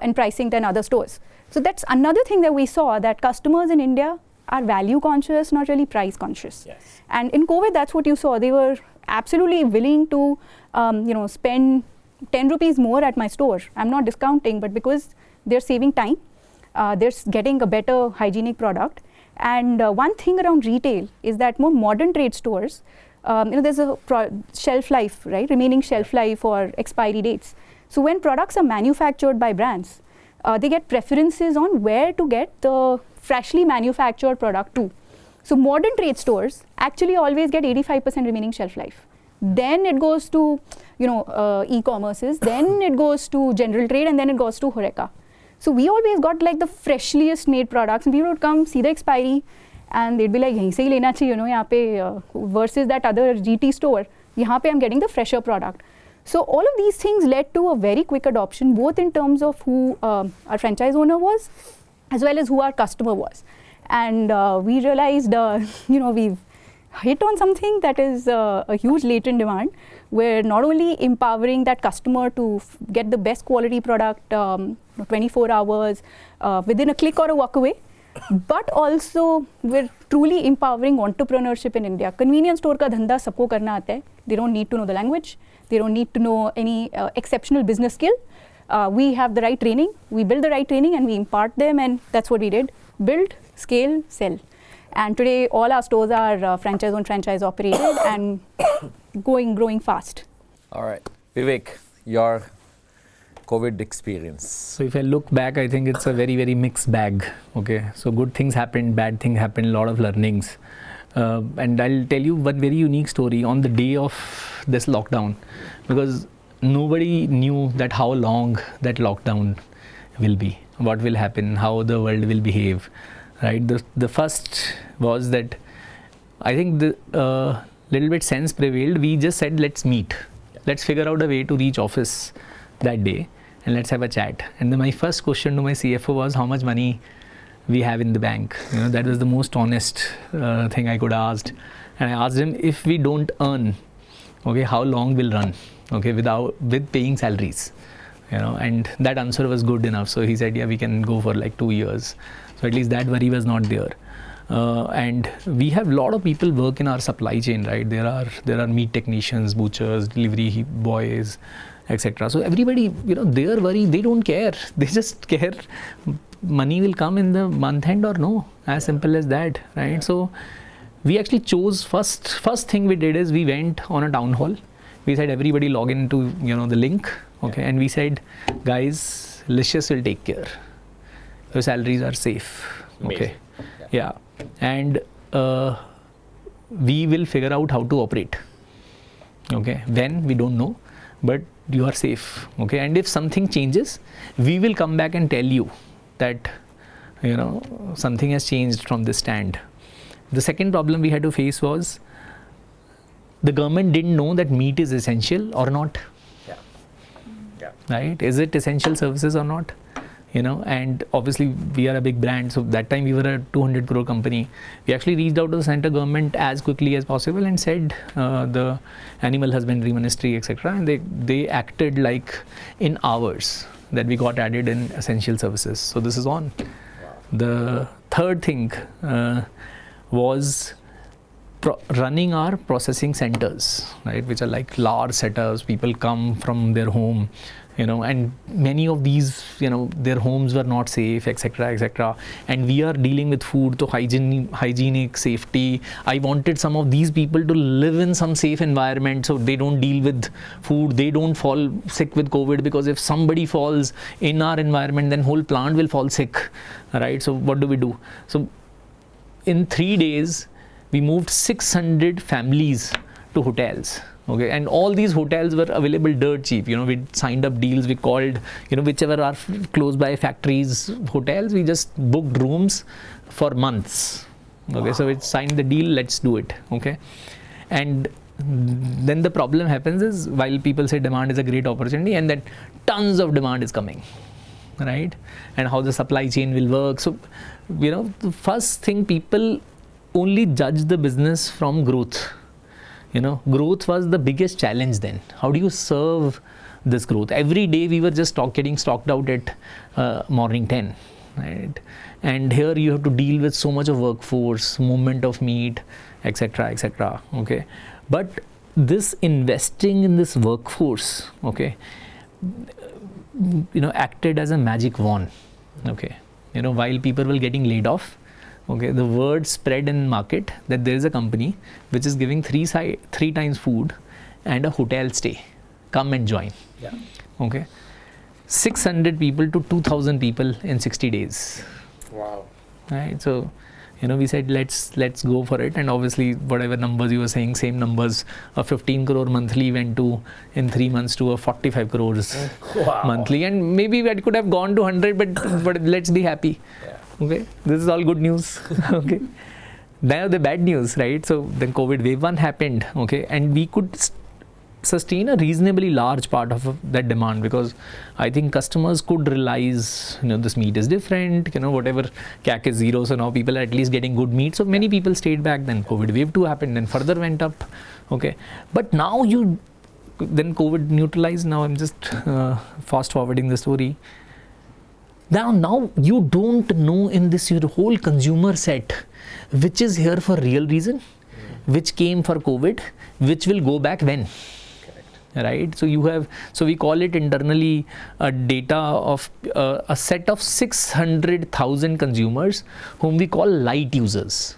in pricing than other stores. So that's another thing that we saw, that customers in India are value conscious, not really price conscious. Yes. And in COVID, that's what you saw. They were absolutely willing to, spend 10 rupees more at my store. I'm not discounting, but because they're saving time, they're getting a better hygienic product. And one thing around retail is that more modern trade stores, there's a shelf life, right? Remaining shelf life or expiry dates. So when products are manufactured by brands, they get preferences on where to get the freshly manufactured product to. So modern trade stores actually always get 85% remaining shelf life. then it goes to, e-commerces, then it goes to general trade, and then it goes to Horeca. So we always got like the freshliest made products, and people would come, see the expiry, and they'd be like, yahin se hi lena chahiye, यहाँ पे, versus that other GT store, यहाँ पे I'm getting the fresher product. So all of these things led to a very quick adoption, both in terms of who our franchise owner was, as well as who our customer was. And we realized, we've hit on something that is a huge latent demand. We're not only empowering that customer to get the best quality product 24 hours within a click or a walk away, but also we're truly empowering entrepreneurship in India. Convenience store ka dhanda sabko karna aata hai. They don't need to know the language. They don't need to know any exceptional business skill. We have the right training. We build the right training and we impart them, and that's what we did. Build, scale, sell. And today all our stores are franchise-owned, franchise operated and growing fast. All right. Vivek, your COVID experience. So if I look back, I think it's a very, very mixed bag. Okay, so good things happened, bad things happened, a lot of learnings. And I'll tell you one very unique story on the day of this lockdown, because nobody knew that how long that lockdown will be, what will happen, how the world will behave, right? The first was that I think the little bit sense prevailed. We just said, let's meet. Let's figure out a way to reach office that day and let's have a chat. And then my first question to my CFO was how much money we have in the bank. That was the most honest thing I could ask. And I asked him, if we don't earn, okay, how long we'll run, okay, with paying salaries, and that answer was good enough. So he said, yeah, we can go for like 2 years. So at least that worry was not there. And we have a lot of people work in our supply chain, right? There are meat technicians, butchers, delivery boys, etc. So everybody, their worry, they don't care. They just care money will come in the month end or no, as simple as that, right? Yeah. So we actually chose first thing we did is we went on a town hall. We said everybody log into the link, okay, and we said, guys, Licious will take care. Your salaries are safe, okay, yeah, and we will figure out how to operate, okay. When we don't know, but you are safe, okay. And if something changes, we will come back and tell you that something has changed from this stand. The second problem we had to face was the government didn't know that meat is essential or not. Yeah. Right? Is it essential services or not? And obviously we are a big brand, so that time we were a 200 crore company. We actually reached out to the central government as quickly as possible and said the animal husbandry ministry, etc. And they acted like in hours that we got added in essential services. So this is on. Wow. The third thing was running our processing centers, right, which are like large setups. People come from their home, and many of these, their homes were not safe, etc., etc. And we are dealing with food, so hygienic, safety. I wanted some of these people to live in some safe environment so they don't deal with food, they don't fall sick with COVID, because if somebody falls in our environment, then whole plant will fall sick, right? So what do we do? So in 3 days, we moved 600 families to hotels. Okay, and all these hotels were available dirt cheap. We signed up deals. We called, whichever are close by factories, hotels. We just booked rooms for months. Okay, wow. So we signed the deal. Let's do it. Okay, and then the problem happens is while people say demand is a great opportunity, and that tons of demand is coming, right? And how the supply chain will work. So, the first thing, people only judge the business from growth. Growth was the biggest challenge then. How do you serve this growth? Every day we were just getting stocked out at morning 10, right? And here you have to deal with so much of workforce, movement of meat, etc., etc. Okay, but this investing in this workforce, okay, acted as a magic wand. Okay, while people were getting laid off, okay, the word spread in market that there is a company which is giving three times food and a hotel stay. Come and join. Yeah. Okay. 600 people to 2,000 people in 60 days. Wow. Right. So, we said let's go for it. And obviously whatever numbers you were saying, same numbers, a 15 crore monthly went to in 3 months to a 45 crores monthly, and maybe I could have gone to 100, but let's be happy. Okay, this is all good news. Okay, now the bad news, right? So then COVID wave 1 happened. Okay, and we could sustain a reasonably large part of that demand, because I think customers could realize, this meat is different, whatever CAC is zero, so now people are at least getting good meat. So many people stayed back. Then COVID wave 2 happened, then further went up. Okay, but now then COVID neutralized. Now I'm just fast forwarding the story. Now you don't know in this your whole consumer set which is here for real reason, which came for COVID, which will go back when. Right, so we call it internally a data of a set of 600,000 consumers whom we call light users.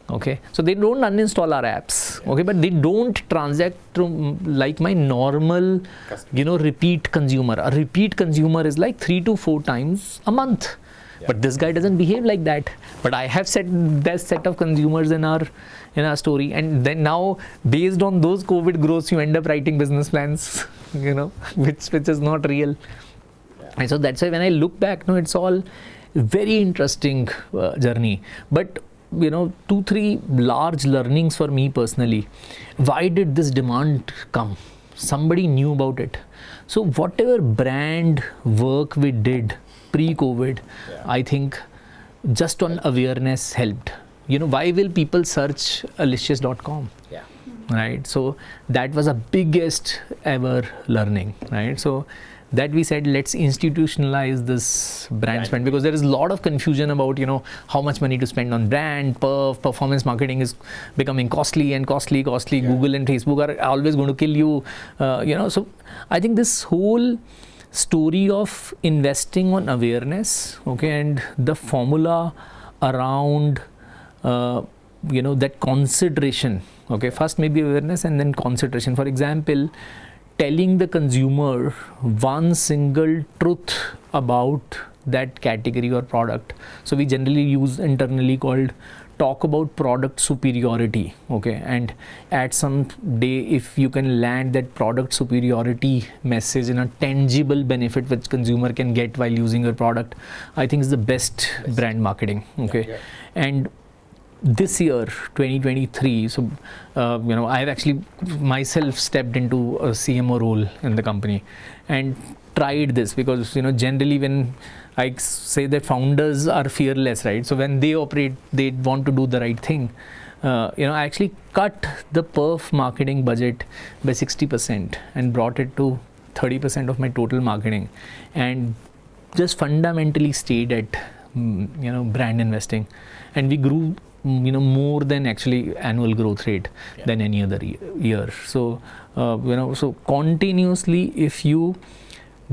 Okay, so they don't uninstall our apps. Okay, but they don't transact through like my normal, repeat consumer. A repeat consumer is like 3 to 4 times a month. But this guy doesn't behave like that. But I have set that set of consumers in our story, and then now based on those COVID growths, you end up writing business plans, which is not real. And so that's why when I look back, it's all very interesting journey. But 2-3 large learnings for me personally. Why did this demand come? Somebody knew about it. So whatever brand work we did pre-COVID, I think just on awareness helped. Why will people search Licious.com? Right? So that was a biggest ever learning, right? So that we said, let's institutionalize this brand spend, because there is a lot of confusion about, how much money to spend on brand, performance marketing is becoming costly and costly. Google and Facebook are always going to kill you, So I think this whole story of investing on awareness, okay, and the formula around that consideration, okay, first maybe awareness and then consideration. For example, telling the consumer one single truth about that category or product. So we generally use internally called talk about product superiority, okay, and at some day if you can land that product superiority message in a tangible benefit which consumer can get while using your product, I think is the best brand marketing, okay. And this year 2023, so I have actually myself stepped into a CMO role in the company and tried this, because generally when I say that founders are fearless, right? So when they operate, they want to do the right thing. I actually cut the perf marketing budget by 60% and brought it to 30% of my total marketing, and just fundamentally stayed at brand investing, and we grew more than actually annual growth rate than any other year. So so continuously, if you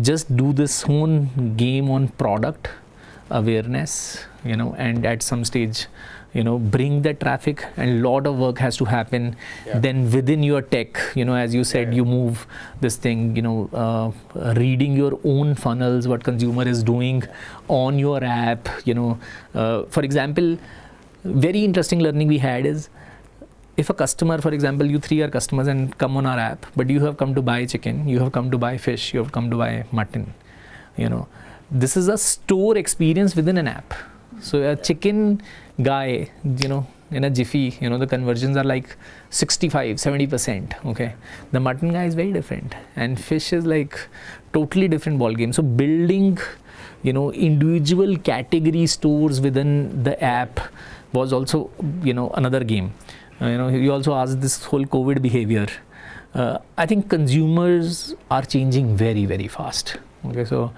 just do this whole game on product awareness, and at some stage, bring the traffic, and lot of work has to happen. Then within your tech, as you said, you move this thing, reading your own funnels, what consumer is doing on your app, for example, very interesting learning we had is, if a customer, for example, you 3 are customers and come on our app, but you have come to buy chicken, you have come to buy fish, you have come to buy mutton, this is a store experience within an app. So a chicken guy, in a jiffy, the conversions are like 65-70%, okay. The mutton guy is very different, and fish is like totally different ball game. So building, individual category stores within the app was also, another game. You also asked this whole COVID behavior. I think consumers are changing very, very fast. Okay, so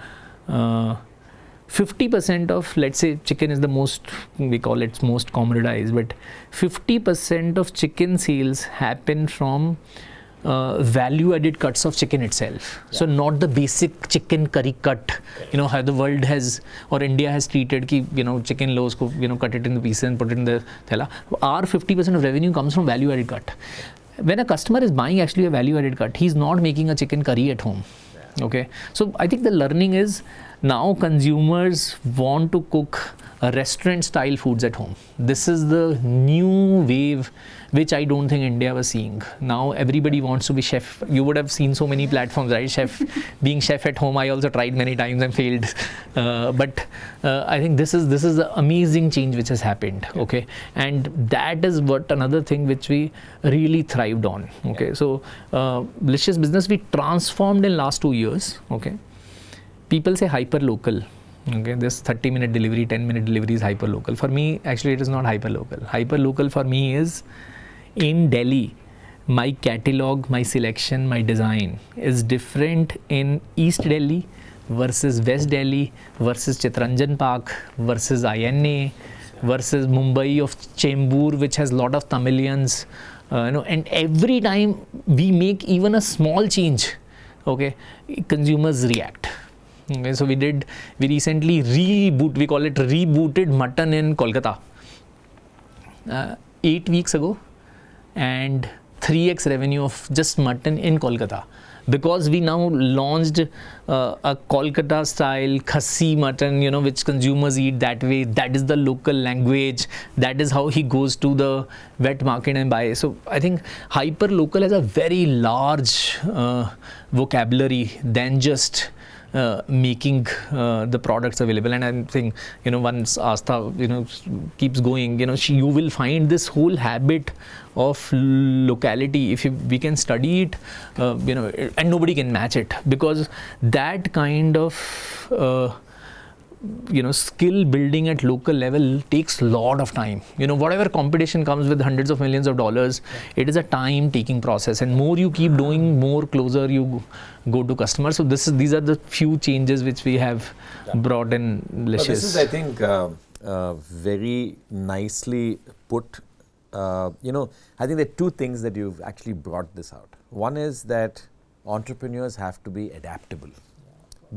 50% of, let's say, chicken is the most, we call it most commoditized, but 50% of chicken sales happen from value-added cuts of chicken itself. So not the basic chicken curry cut, how the world has, or India has treated, chicken loaves, cut it in the pieces and put it in the thela. Our 50% of revenue comes from value-added cut. When a customer is buying actually a value-added cut, he's not making a chicken curry at home. Okay, so I think the learning is, now consumers want to cook restaurant style foods at home. This is the new wave which I don't think India was seeing. Now everybody wants to be chef. You would have seen so many platforms, right? Chef, being chef at home. I also tried many times and failed. But I think this is the amazing change which has happened. Okay, and that is what another thing which we really thrived on. Okay, so Licious business we transformed in last 2 years. Okay, people say hyper local. Okay, this 30-minute delivery, 10-minute delivery is hyper local. For me, actually, it is not hyper local. Hyper local for me is in Delhi, my catalog, my selection, my design is different in East Delhi versus West Delhi versus Chitranjan Park versus INA versus Mumbai of Chembur, which has a lot of Tamilians. And every time we make even a small change, okay, consumers react. Okay, so we recently we call it rebooted mutton in Kolkata 8 weeks ago, and 3x revenue of just mutton in Kolkata, because we now launched a Kolkata style khassi mutton, which consumers eat that way. That is the local language. That is how he goes to the wet market and buy. So I think hyper local has a very large vocabulary than just making the products available. And I think once Aastha keeps going, you will find this whole habit of locality. If we can study it, and nobody can match it, because that kind of skill building at local level takes a lot of time. Whatever competition comes with hundreds of millions of dollars, it is a time taking process, and more you keep doing, more closer you go to customers. So these are the few changes which we have brought in Licious. This is, I think, very nicely put. I think there are two things that you've actually brought this out. One is that entrepreneurs have to be adaptable.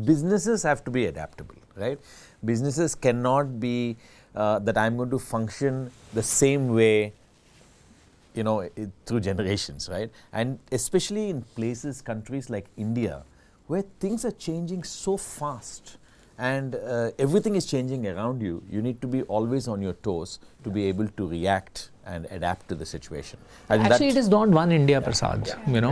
Businesses have to be adaptable, right? Businesses cannot be that I'm going to function the same way, through generations, right? And especially in places, countries like India, where things are changing so fast and everything is changing around you, you need to be always on your toes to be able to react and adapt to the situation. Actually, it is not one India, Prasad.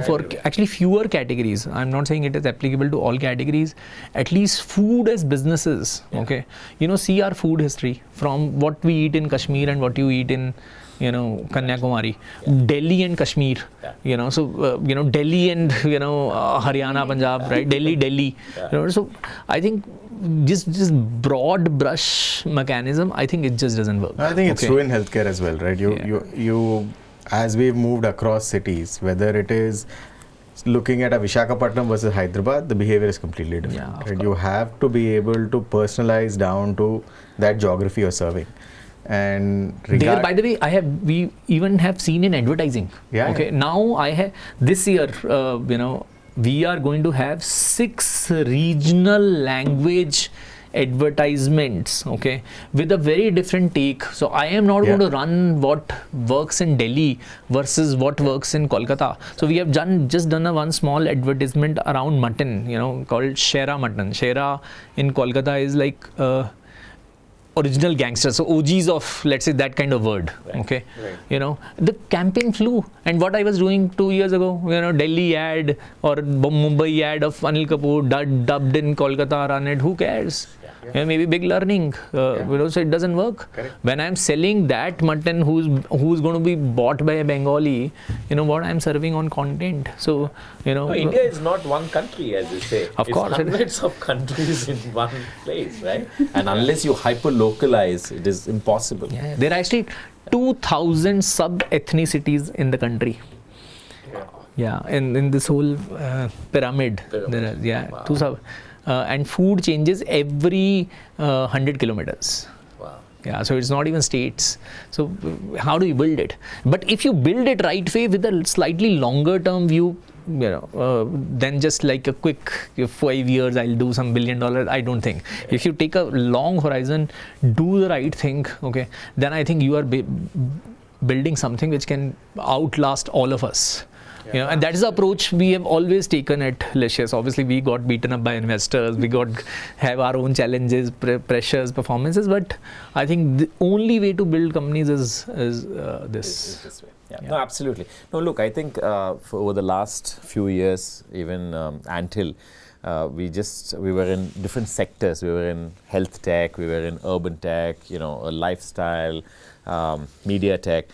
For actually fewer categories. I'm not saying it is applicable to all categories. At least food as businesses. Okay, see our food history from what we eat in Kashmir and what you eat in Kanyakumari, Delhi and Kashmir, so Delhi and Haryana, Punjab, right? Delhi. So I think just broad brush mechanism, I think it just doesn't work. I think it's true in healthcare as well, right? You as we've moved across cities, whether it is looking at a Visakhapatnam versus Hyderabad, the behavior is completely different. Right? You have to be able to personalize down to that geography you're serving. And there, by the way, we even have seen in advertising. Now this year, we are going to have 6 regional language advertisements, with a very different take. So I am not going to run what works in Delhi versus what works in Kolkata. So we have just done one small advertisement around mutton, called Shera mutton. Shera in Kolkata is like original gangsters, so OGs of, let's say, that kind of word. The campaign flew, and what I was doing 2 years ago, Delhi ad or Mumbai ad of Anil Kapoor dubbed in Kolkata, run it, who cares? Maybe big learning, so it doesn't work. When I'm selling that mutton who's going to be bought by a Bengali, what I'm serving on content. So India is not one country, as you say. Of course, it's hundreds of countries in one place, right? And unless you hyper localize, it is impossible. There are actually 2,000 sub-ethnicities in the country. In this whole pyramid. There are 2,000. And food changes every 100 kilometers. Wow. So it's not even states. So how do you build it? But if you build it right way with a slightly longer term view, then just like a quick 5 years, I'll do some $1 billion. I don't think. If you take a long horizon, do the right thing, then I think you are building something which can outlast all of us. You know, and that is the approach we have always taken at Licious. Obviously, we got beaten up by investors. We have our own challenges, pressures, performances. But I think the only way to build companies is this way. Yeah. No, absolutely. No, look, I think for over the last few years, even Anthill, we were in different sectors. We were in health tech, we were in urban tech, lifestyle, media tech.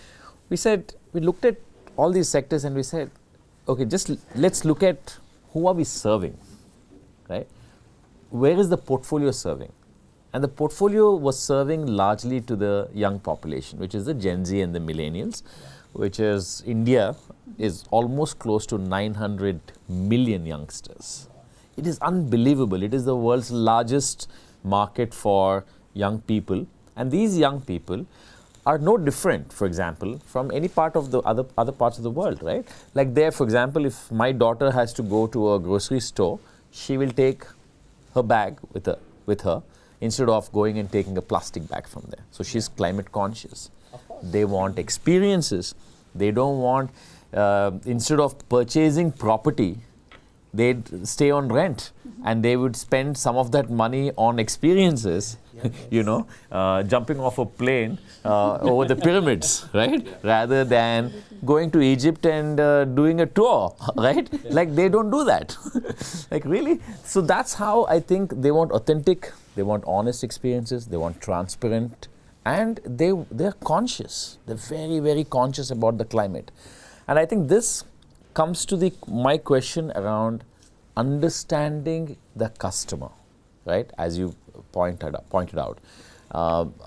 We looked at all these sectors and we said, okay, just let's look at who are we serving, right? Where is the portfolio serving? And the portfolio was serving largely to the young population, which is the Gen Z and the millennials, which is India is almost close to 900 million youngsters. It is unbelievable. It is the world's largest market for young people. And these young people are no different, for example, from any part of the other parts of the world, right? Like there, for example, if my daughter has to go to a grocery store, she will take her bag with her instead of going and taking a plastic bag from there. So she's climate conscious. They want experiences. They don't want, instead of purchasing property, they'd stay on rent and they would spend some of that money on experiences, jumping off a plane over the pyramids, right? Rather than going to Egypt and doing a tour, right? Like they don't do that. Like really? So that's how I think they want authentic, they want honest experiences, they want transparent, and they're conscious. They're very, very conscious about the climate. And I think this comes to my question around understanding the customer, right? As you pointed out,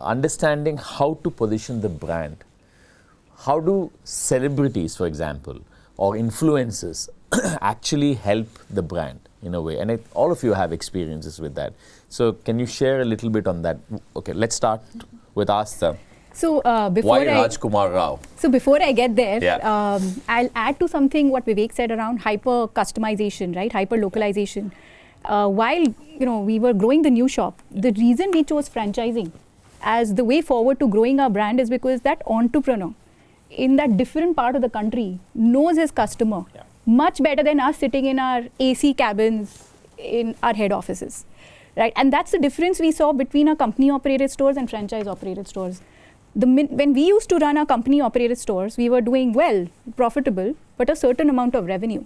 understanding how to position the brand. How do celebrities, for example, or influencers actually help the brand in a way? And all of you have experiences with that. So can you share a little bit on that? Okay, let's start with Aastha. So why Rajkumar Rao? So before I get there, yeah. I'll add to something what Vivek said around hyper customization, right? Hyper localization. While we were growing the new shop, the reason we chose franchising as the way forward to growing our brand is because that entrepreneur in that different part of the country knows his customer much better than us sitting in our AC cabins in our head offices, right? And that's the difference we saw between our company operated stores and franchise operated stores. When we used to run our company operated stores, we were doing well, profitable, but a certain amount of revenue.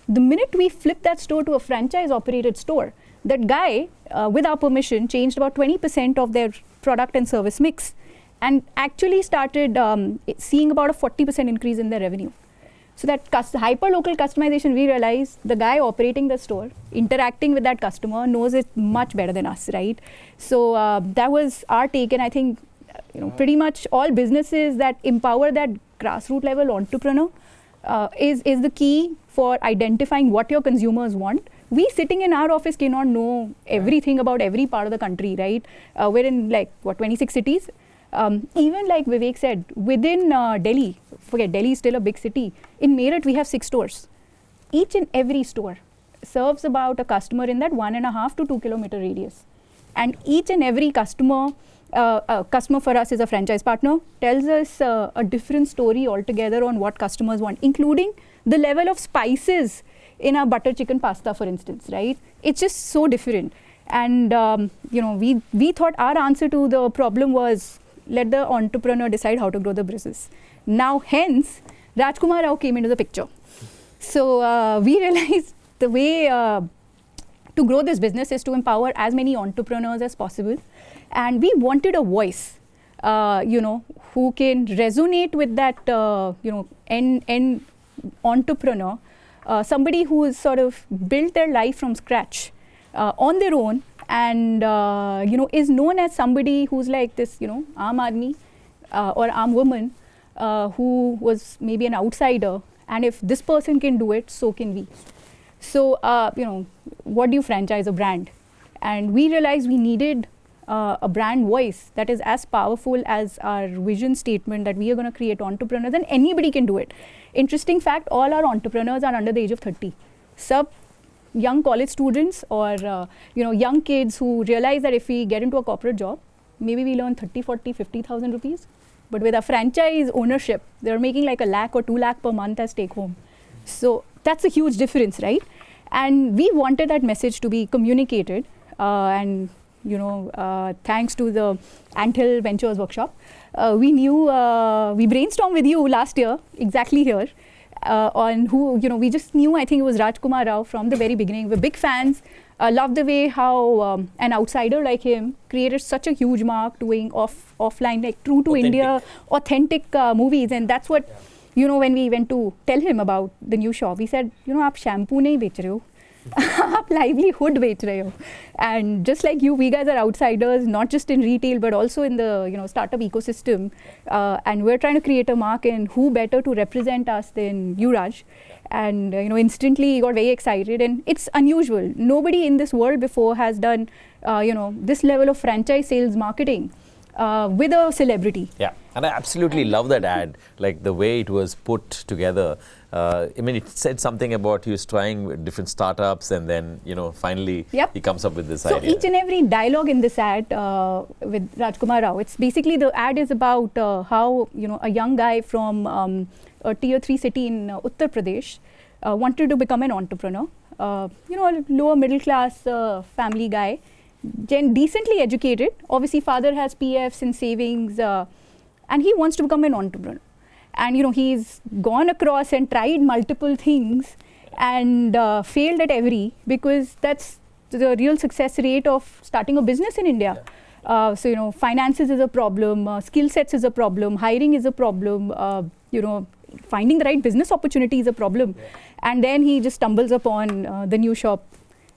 The minute we flipped that store to a franchise operated store, that guy, with our permission, changed about 20% of their product and service mix and actually started seeing about a 40% increase in their revenue. So that hyper-local customization, we realized the guy operating the store, interacting with that customer, knows it much better than us, right? So that was our take, and I think pretty much all businesses that empower that grassroots level entrepreneur is the key for identifying what your consumers want. We sitting in our office cannot know everything about every part of the country, right? We're in 26 cities. Even like Vivek said, within Delhi, forget Delhi is still a big city. In Meerut, we have 6 stores. Each and every store serves about a customer in that 1.5 to 2 kilometer radius. And each and every customer for us is a franchise partner, tells us a different story altogether on what customers want, including the level of spices in our butter chicken pasta, for instance, right? It's just so different. And, we thought our answer to the problem was let the entrepreneur decide how to grow the business. Now, hence, Rajkumar Rao came into the picture. So we realized the way to grow this business is to empower as many entrepreneurs as possible. And we wanted a voice, who can resonate with that, end entrepreneur, somebody who has sort of built their life from scratch on their own and, is known as somebody who's like this, aam aadmi or aam woman who was maybe an outsider. And if this person can do it, so can we. So, what do you franchise a brand? And we realized we needed a brand voice that is as powerful as our vision statement that we are going to create entrepreneurs, and anybody can do it. Interesting fact, all our entrepreneurs are under the age of 30. Some young college students or young kids who realize that if we get into a corporate job, maybe we earn 30, 40, 50,000 rupees. But with a franchise ownership, they're making like 1 lakh or 2 lakh per month as take home. So that's a huge difference, right? And we wanted that message to be communicated, and thanks to the ANTHILL Ventures workshop, we brainstormed with you last year, exactly here, on who, we just knew, I think it was Rajkumar Rao from the very beginning. We're big fans, love the way how an outsider like him created such a huge mark doing offline, like true to India, authentic movies. And that's what, when we went to tell him about the new shop, he said, आप shampoo नहीं बेच रहे हो, आप livelihood बेच रहे हो. And just like you, we guys are outsiders, not just in retail, but also in the startup ecosystem. And we're trying to create a mark, and who better to represent us than you, Raj? And instantly he got very excited, and it's unusual. Nobody in this world before has done this level of franchise sales marketing with a celebrity. Yeah, and I absolutely love that ad, like the way it was put together. I mean, it said something about he was trying different startups, and then finally he comes up with this idea. So each and every dialogue in this ad with Rajkumar Rao, it's basically, the ad is about how a young guy from a tier 3 city in Uttar Pradesh wanted to become an entrepreneur. A lower middle class family guy, decently educated. Obviously, father has PFs and savings, and he wants to become an entrepreneur. And he's gone across and tried multiple things and failed at every, because that's the real success rate of starting a business in India. So finances is a problem, skill sets is a problem, hiring is a problem, finding the right business opportunity is a problem. And then he just stumbles upon the new shop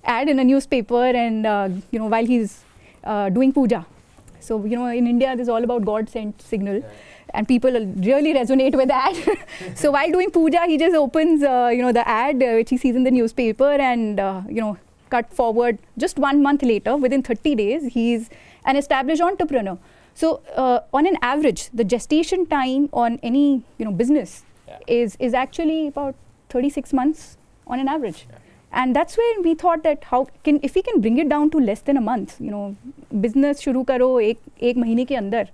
ad in a newspaper, and while he's doing puja. So in India, this is all about God sent signal. And people really resonate with that. So while doing puja, he just opens, the ad which he sees in the newspaper, and cut forward just 1 month later, within 30 days, he's an established entrepreneur. So on an average, the gestation time on any business is actually about 36 months on an average. And that's when we thought that if we can bring it down to less than a month, business shuru karo ek mahine ke andar,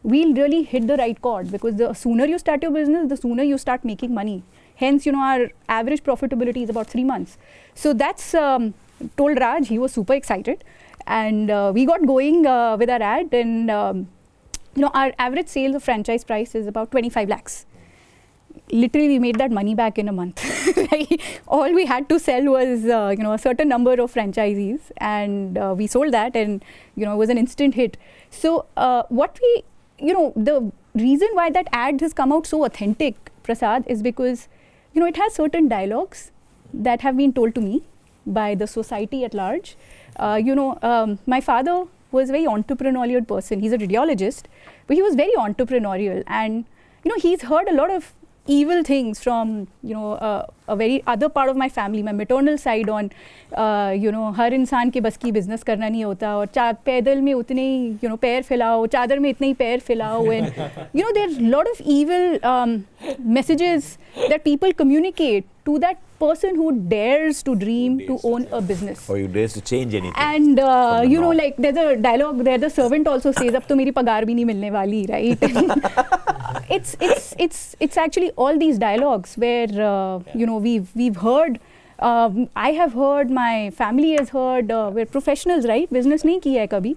we'll really hit the right chord, because the sooner you start your business, the sooner you start making money. Hence, our average profitability is about 3 months. So that's told Raj, he was super excited. And we got going with our ad, and our average sales of franchise price is about 25 lakhs. Literally, we made that money back in a month. All we had to sell was a certain number of franchisees, and we sold that, and it was an instant hit. So the reason why that ad has come out so authentic, Prasad, is because it has certain dialogues that have been told to me by the society at large. My father was a very entrepreneurial person. He's a radiologist, but he was very entrepreneurial, and he's heard a lot of evil things from a very other part of my family, my maternal side, on हर इंसान के बस की business करना नहीं होता, और पैदल में उतने ही पैर फैलाओ, चादर में इतने ही पैर फैलाओ, and there's a lot of evil messages that people communicate to that person who dares to dream to own a business. Or you dares to change anything. And like there's a dialogue there, the servant also says, अब तो मेरी पगार भी नहीं मिलने वाली, right? It's actually all these dialogues where we've heard, I have heard, my family has heard, we're professionals, right? Business nahi kiya hai kabhi,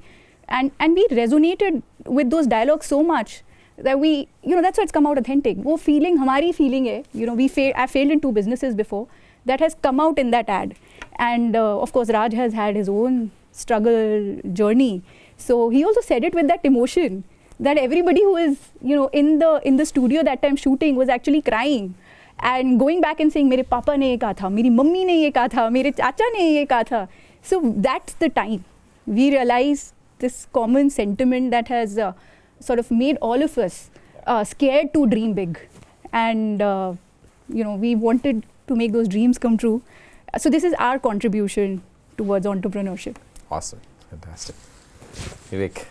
and we resonated with those dialogues so much that we, that's why it's come out authentic. वो feeling, हमारी feeling है, I failed in 2 businesses before, that has come out in that ad. And of course, Raj has had his own struggle journey. So he also said it with that emotion that everybody who is, in the studio that time shooting was actually crying and going back and saying, मेरे पापा ने ये कहा था, मेरी mummy ने ये कहा था, मेरे चाचा ने ये कहा था. So that's the time we realized this common sentiment that has sort of made all of us scared to dream big, and we wanted to make those dreams come true. So this is our contribution towards entrepreneurship. Awesome, fantastic. Vivek.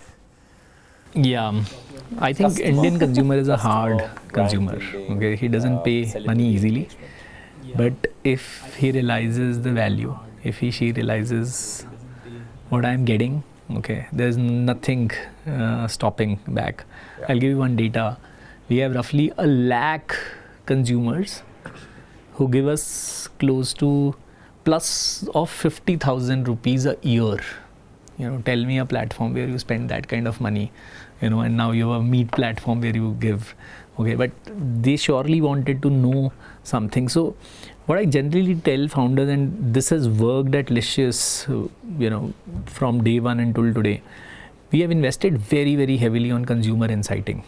Yeah, I think Indian consumer is a hard consumer. Okay, he doesn't pay money easily, but if he realizes the value, if she realizes what I'm getting, okay, there's nothing stopping back. I'll give you one data. We have roughly 1 lakh consumers who give us close to plus of 50,000 rupees a year. Tell me a platform where you spend that kind of money, and now you have a meat platform where you give. Okay, but they surely wanted to know something. So what I generally tell founders, and this has worked at Licious, from day one until today, we have invested very, very heavily on consumer inciting.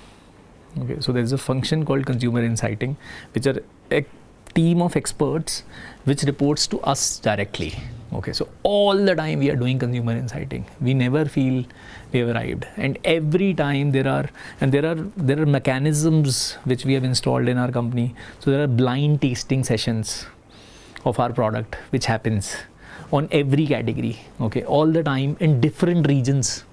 Okay, so there's a function called consumer inciting, which are a team of experts which reports to us directly. Okay, so all the time we are doing consumer inciting. We never feel we have arrived, and every time there are mechanisms which we have installed in our company. So there are blind tasting sessions of our product which happens on every category. Okay, all the time in different regions.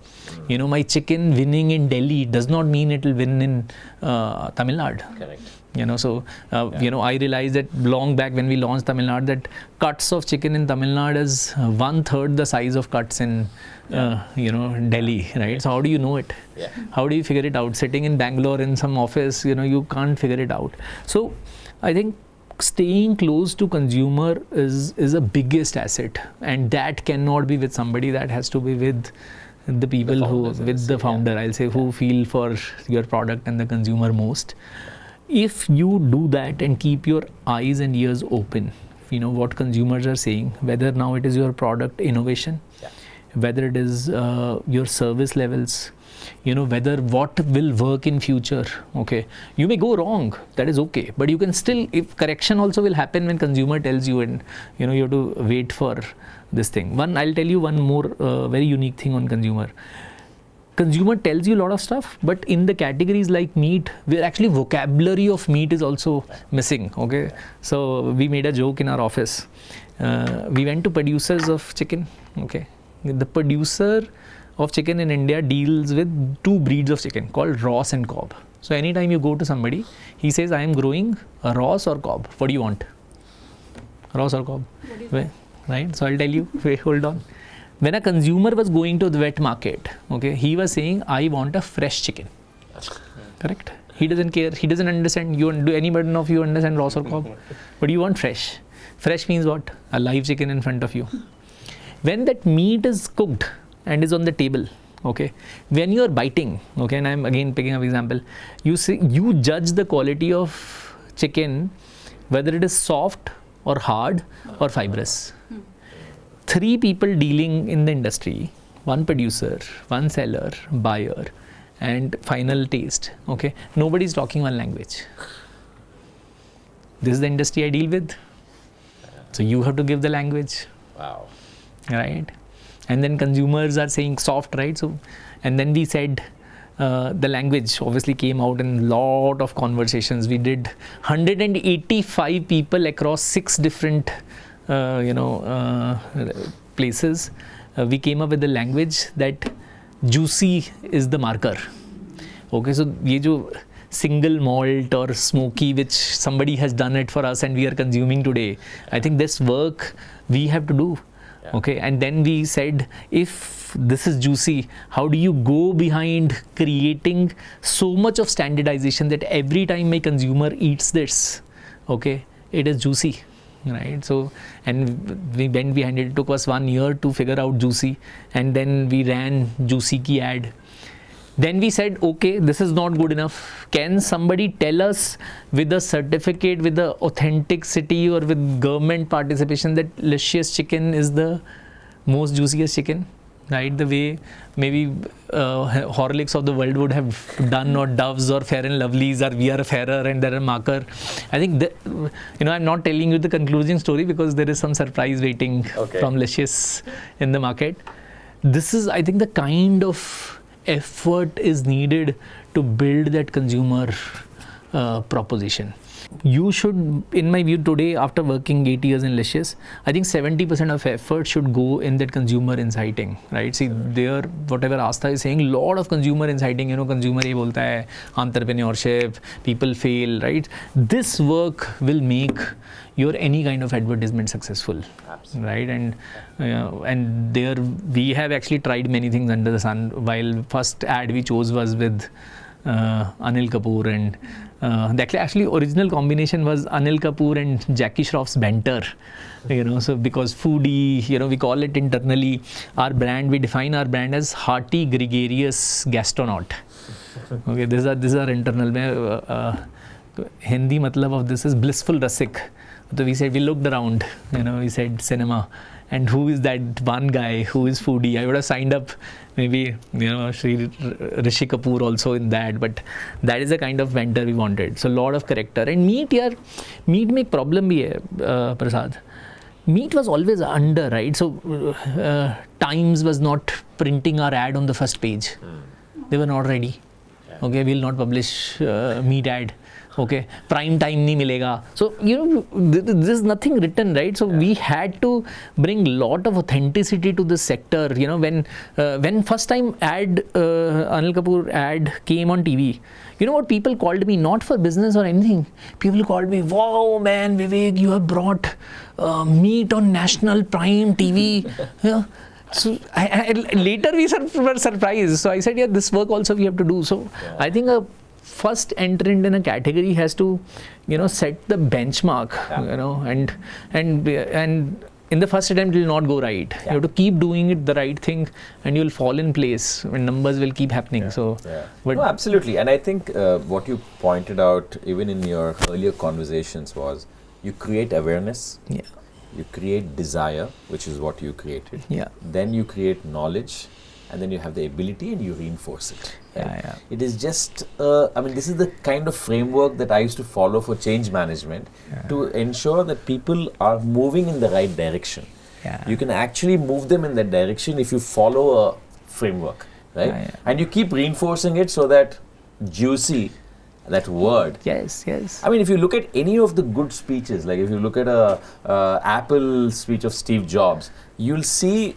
My chicken winning in Delhi does not mean it will win in Tamil Nadu. Correct. I realized that long back when we launched Tamil Nadu, that cuts of chicken in Tamil Nadu is 1/3 the size of cuts in Delhi, right? So how do you know it? Yeah. How do you figure it out? Sitting in Bangalore in some office, you can't figure it out. So I think staying close to consumer is a biggest asset, and that cannot be with somebody. That has to be with the people with the founder, I'll say, who feel for your product and the consumer most. If you do that and keep your eyes and ears open, what consumers are saying, whether now it is your product innovation, whether it is your service levels, whether what will work in future. Okay, you may go wrong, that is okay, but you can still, if correction also will happen when consumer tells you, and you have to wait for this thing. I'll tell you one more very unique thing on consumer. Consumer tells you a lot of stuff, but in the categories like meat, where actually vocabulary of meat is also missing. Okay, so we made a joke in our office. We went to producers of chicken. Okay, the producer of chicken in India deals with 2 breeds of chicken called Ross and Cobb. So anytime you go to somebody, he says, I am growing a Ross or Cobb. What do you want? Ross or Cobb? Right? So I'll tell you. Wait, hold on. When a consumer was going to the wet market, okay, he was saying, I want a fresh chicken. Correct? He doesn't care. He doesn't understand. Do anybody of you understand Ross or Cobb? But you want fresh. Fresh means what? A live chicken in front of you. When that meat is cooked and is on the table, okay, when you are biting, okay, and I'm again picking up example, you judge the quality of chicken, whether it is soft or hard or fibrous. 3 people dealing in the industry, 1 producer, 1 seller, buyer, and final taste. Okay, nobody is talking one language. This is the industry I deal with. So you have to give the language. Wow. Right? And then consumers are saying soft, right? So, and then we said the language obviously came out in a lot of conversations. We did 185 people across 6 different places. We came up with the language that juicy is the marker. Okay, so ye jo single malt or smoky, which somebody has done it for us and we are consuming today, I think this work we have to do. Okay, and then we said, if this is juicy, how do you go behind creating so much of standardization that every time my consumer eats this, okay, it is juicy, right? So, and we went behind it. It took us 1 year to figure out juicy, and then we ran juicy ki ad. Then we said, okay, this is not good enough. Can somebody tell us with a certificate, with the authenticity or with government participation that Licious chicken is the most juiciest chicken? Right? The way maybe Horlicks of the world would have done, or Doves or Fair and Lovelies, or we are fairer and there are marker. I think that, I'm not telling you the concluding story because there is some surprise waiting from Licious in the market. This is, I think, the kind of effort is needed to build that consumer proposition. You should, in my view today, after working 8 years in Licious, I think 70% of effort should go in that consumer inciting, right? See, there, whatever Aastha is saying, lot of consumer inciting, consumer ye bolta hai, entrepreneurship, people fail, right? This work will make your any kind of advertisement successful. Absolutely. Right? And there we have actually tried many things under the sun. While first ad we chose was with Anil Kapoor and The actually original combination was Anil Kapoor and Jackie Shroff's banter. So because foodie, we call it internally, our brand, we define our brand as hearty, gregarious gastronaut. Okay, these are internal. Hindi matlab of this is blissful rasik. So we said, we looked around, we said cinema. And who is that one guy who is foodie? I would have signed up maybe, Rishi Kapoor also in that. But that is the kind of vendor we wanted. So a lot of character. And meat make problem bhi hai, Prasad. Meat was always under, right? So Times was not printing our ad on the first page. They were not ready. Okay, we'll not publish meat ad. Okay, prime time nahi milega. So there's nothing written, right? So we had to bring lot of authenticity to this sector. When first time Anil Kapoor ad came on TV, you know what people called me? Not for business or anything. People called me, wow man, Vivek, you have brought meat on national prime TV. So later we were surprised. So I said, yeah, this work also we have to do. So I think a first entrant in a category has to, set the benchmark, and in the first attempt it will not go right. You have to keep doing it the right thing, and you'll fall in place when numbers will keep happening. But no, absolutely. And I think what you pointed out even in your earlier conversations was you create awareness. Yeah. You create desire, which is what you created. Yeah. Then you create knowledge, and then you have the ability and you reinforce it. Right? It is just, this is the kind of framework that I used to follow for change management to ensure that people are moving in the right direction. You can actually move them in that direction if you follow a framework, right? And you keep reinforcing it so that juicy, that word. Yes. If you look at any of the good speeches, like if you look at a Apple speech of Steve Jobs, you'll see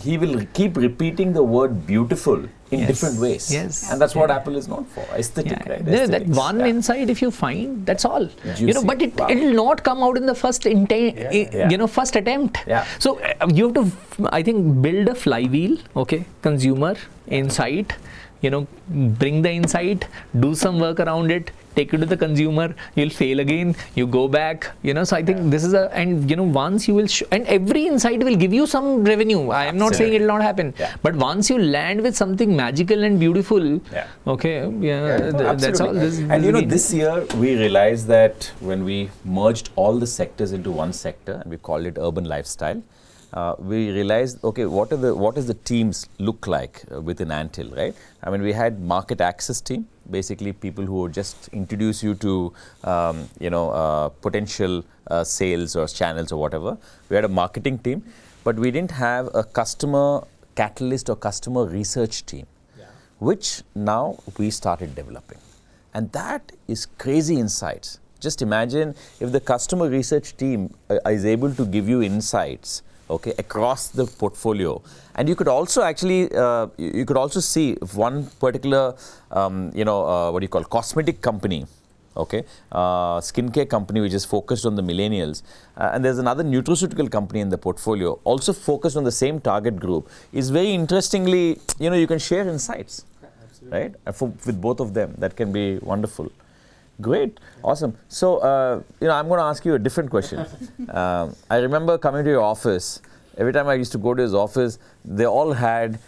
he will keep repeating the word beautiful in different ways. Yes. And that's what Apple is known for. Aesthetic, right? That one insight, if you find, that's all. Juicy. But it will not come out in the first first attempt. So you have to, I think, build a flywheel. Okay, consumer, insight. Bring the insight, do some work around it, take it to the consumer, you'll fail again, you go back, so I think this is once you will, and every insight will give you some revenue. I am not saying it will not happen, but once you land with something magical and beautiful, that's all. This year we realized that when we merged all the sectors into one sector, and we called it urban lifestyle, we realized, okay, what does the teams look like within Anthill, right? We had market access team, basically people who would just introduce you to, potential sales or channels or whatever. We had a marketing team, but we didn't have a customer catalyst or customer research team, which now we started developing. And that is crazy insights. Just imagine if the customer research team is able to give you insights across the portfolio, and you could also actually see if one particular cosmetic company, skincare company which is focused on the millennials, and there's another nutraceutical company in the portfolio also focused on the same target group, is very interestingly, you can share insights, right? With both of them, that can be wonderful. Great, awesome. So, I'm going to ask you a different question. I remember coming to your office. Every time I used to go to his office, they all had,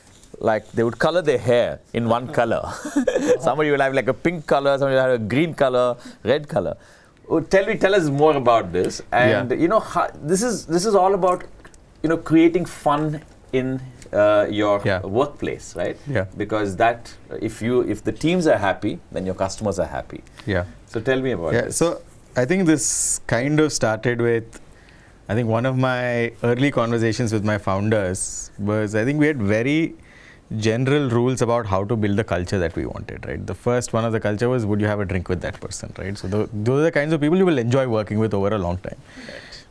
they would color their hair in one color. Somebody will have like a pink color, somebody will have a green color, red color. Tell us more about this. And this is all about, creating fun in your workplace, right? Because that if the teams are happy, then your customers are happy. So tell me about it. So I think this kind of started with, I think one of my early conversations with my founders was, I think we had very general rules about how to build the culture that we wanted, right? The first one of the culture was, would you have a drink with that person, right? So those are the kinds of people you will enjoy working with over a long time.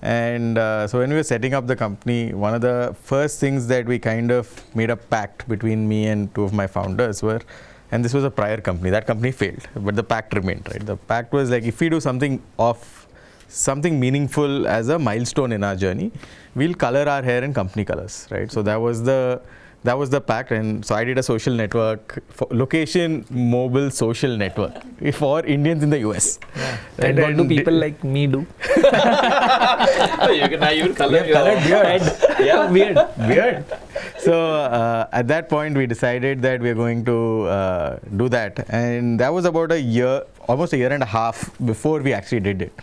And so when we were setting up the company, one of the first things that we kind of made a pact between me and two of my founders were, and this was a prior company, that company failed, but the pact remained, right? The pact was like, if we do something meaningful as a milestone in our journey, we'll color our hair in company colors, right? So that was the that was the pact. And so I did a social network, location mobile social network for Indians in the US. And what do people like me do? You can now even color your Colored beard. Yeah, weird. Weird. So at that point, we decided that we are going to do that, and that was about a year, almost a year and a half before we actually did it.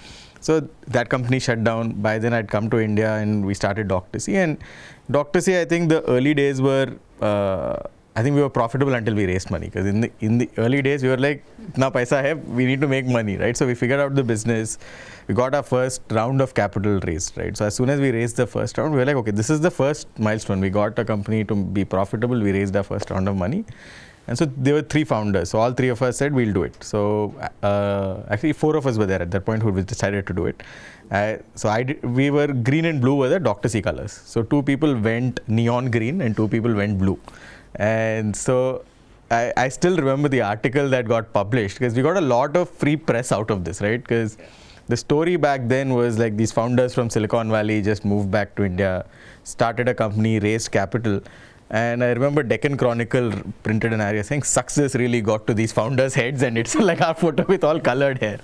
So that company shut down. By then, I'd come to India, and we started DoctorC. And DoctorC, I think the early days were, I think we were profitable until we raised money. Because in the early days, we were like, "Itna paisa hai, we need to make money," right? So we figured out the business. We got our first round of capital raised, right? So as soon as we raised the first round, we were like, okay, this is the first milestone. We got a company to be profitable. We raised our first round of money. And so there were 3 founders. So all 3 of us said, we'll do it. So actually 4 of us were there at that point who decided to do it. We were green and blue were the DoctorC colors. So 2 people went neon green and 2 people went blue. And so I still remember the article that got published because we got a lot of free press out of this, right? Because the story back then was like these founders from Silicon Valley just moved back to India, started a company, raised capital. And I remember Deccan Chronicle printed an area saying success really got to these founders' heads, and it's like our photo with all colored hair.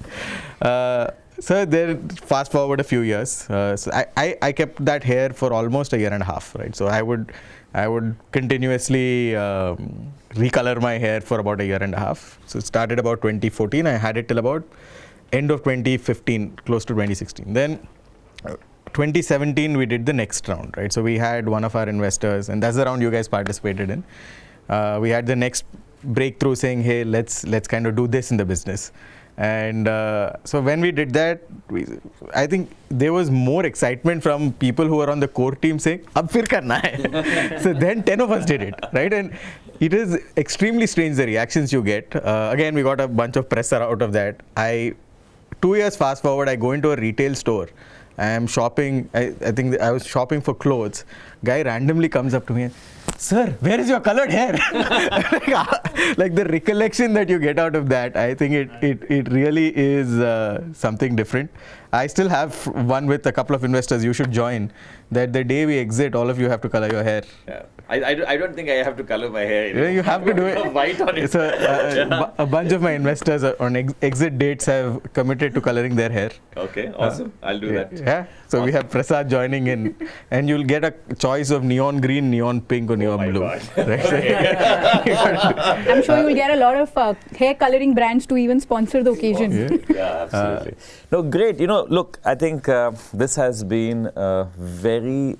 So then fast forward a few years. So I kept that hair for almost a year and a half, right? So I would continuously recolor my hair for about a year and a half. So it started about 2014. I had it till about end of 2015, close to 2016. Then 2017 we did the next round, right? So we had one of our investors, and that's the round you guys participated in. We had the next breakthrough saying, hey, let's kind of do this in the business. And so when we did that, I think there was more excitement from people who were on the core team saying, ab fir karna hai. So then 10 of us did it, right? And it is extremely strange the reactions you get. Again, we got a bunch of press out of that. 2 years fast forward, I go into a retail store. I am shopping, I think I was shopping for clothes. Guy randomly comes up to me and, sir, where is your colored hair? Like the recollection that you get out of that, I think it really is something different. I still have one with a couple of investors. You should join. That the day we exit, all of you have to color your hair. Yeah. I don't think I have to color my hair. Yeah, you have to do it. White on it. So a bunch of my investors on exit dates have committed to coloring their hair. Okay, awesome. I'll do that. Yeah. So we have Prasad joining in, and you'll get a choice of neon green, neon pink, or neon blue. Right? I'm sure you'll get a lot of hair coloring brands to even sponsor the occasion. Yeah, absolutely. No, great. Look, I think this has been a very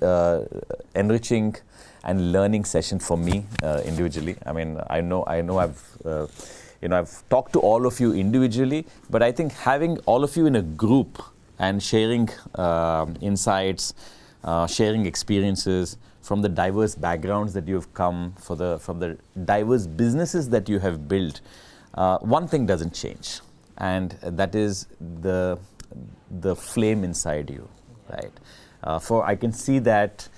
enriching and learning session for me individually. I mean, I know I've talked to all of you individually, but I think having all of you in a group and sharing insights, sharing experiences from the diverse backgrounds that you've come, from the diverse businesses that you have built, one thing doesn't change, and that is the flame inside you, right? For I can see that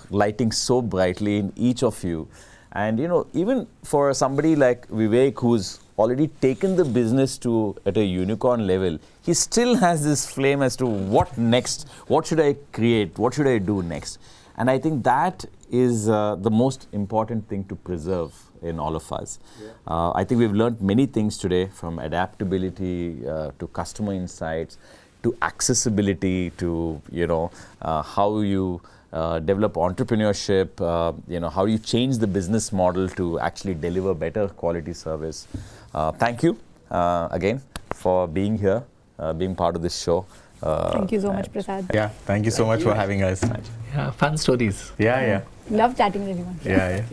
lighting so brightly in each of you, and even for somebody like Vivek, who's already taken the business at a unicorn level, he still has this flame as to what next, what should I create, what should I do next. And I think that is the most important thing to preserve in all of us. Yeah. I think we've learned many things today, from adaptability to customer insights, to accessibility, to how you develop entrepreneurship, how you change the business model to actually deliver better quality service. Thank you again for being here, being part of this show. Thank you so much, Prasad. Yeah, thank you so much for having us. Yeah, fun stories. Yeah. Love chatting with everyone. Yeah.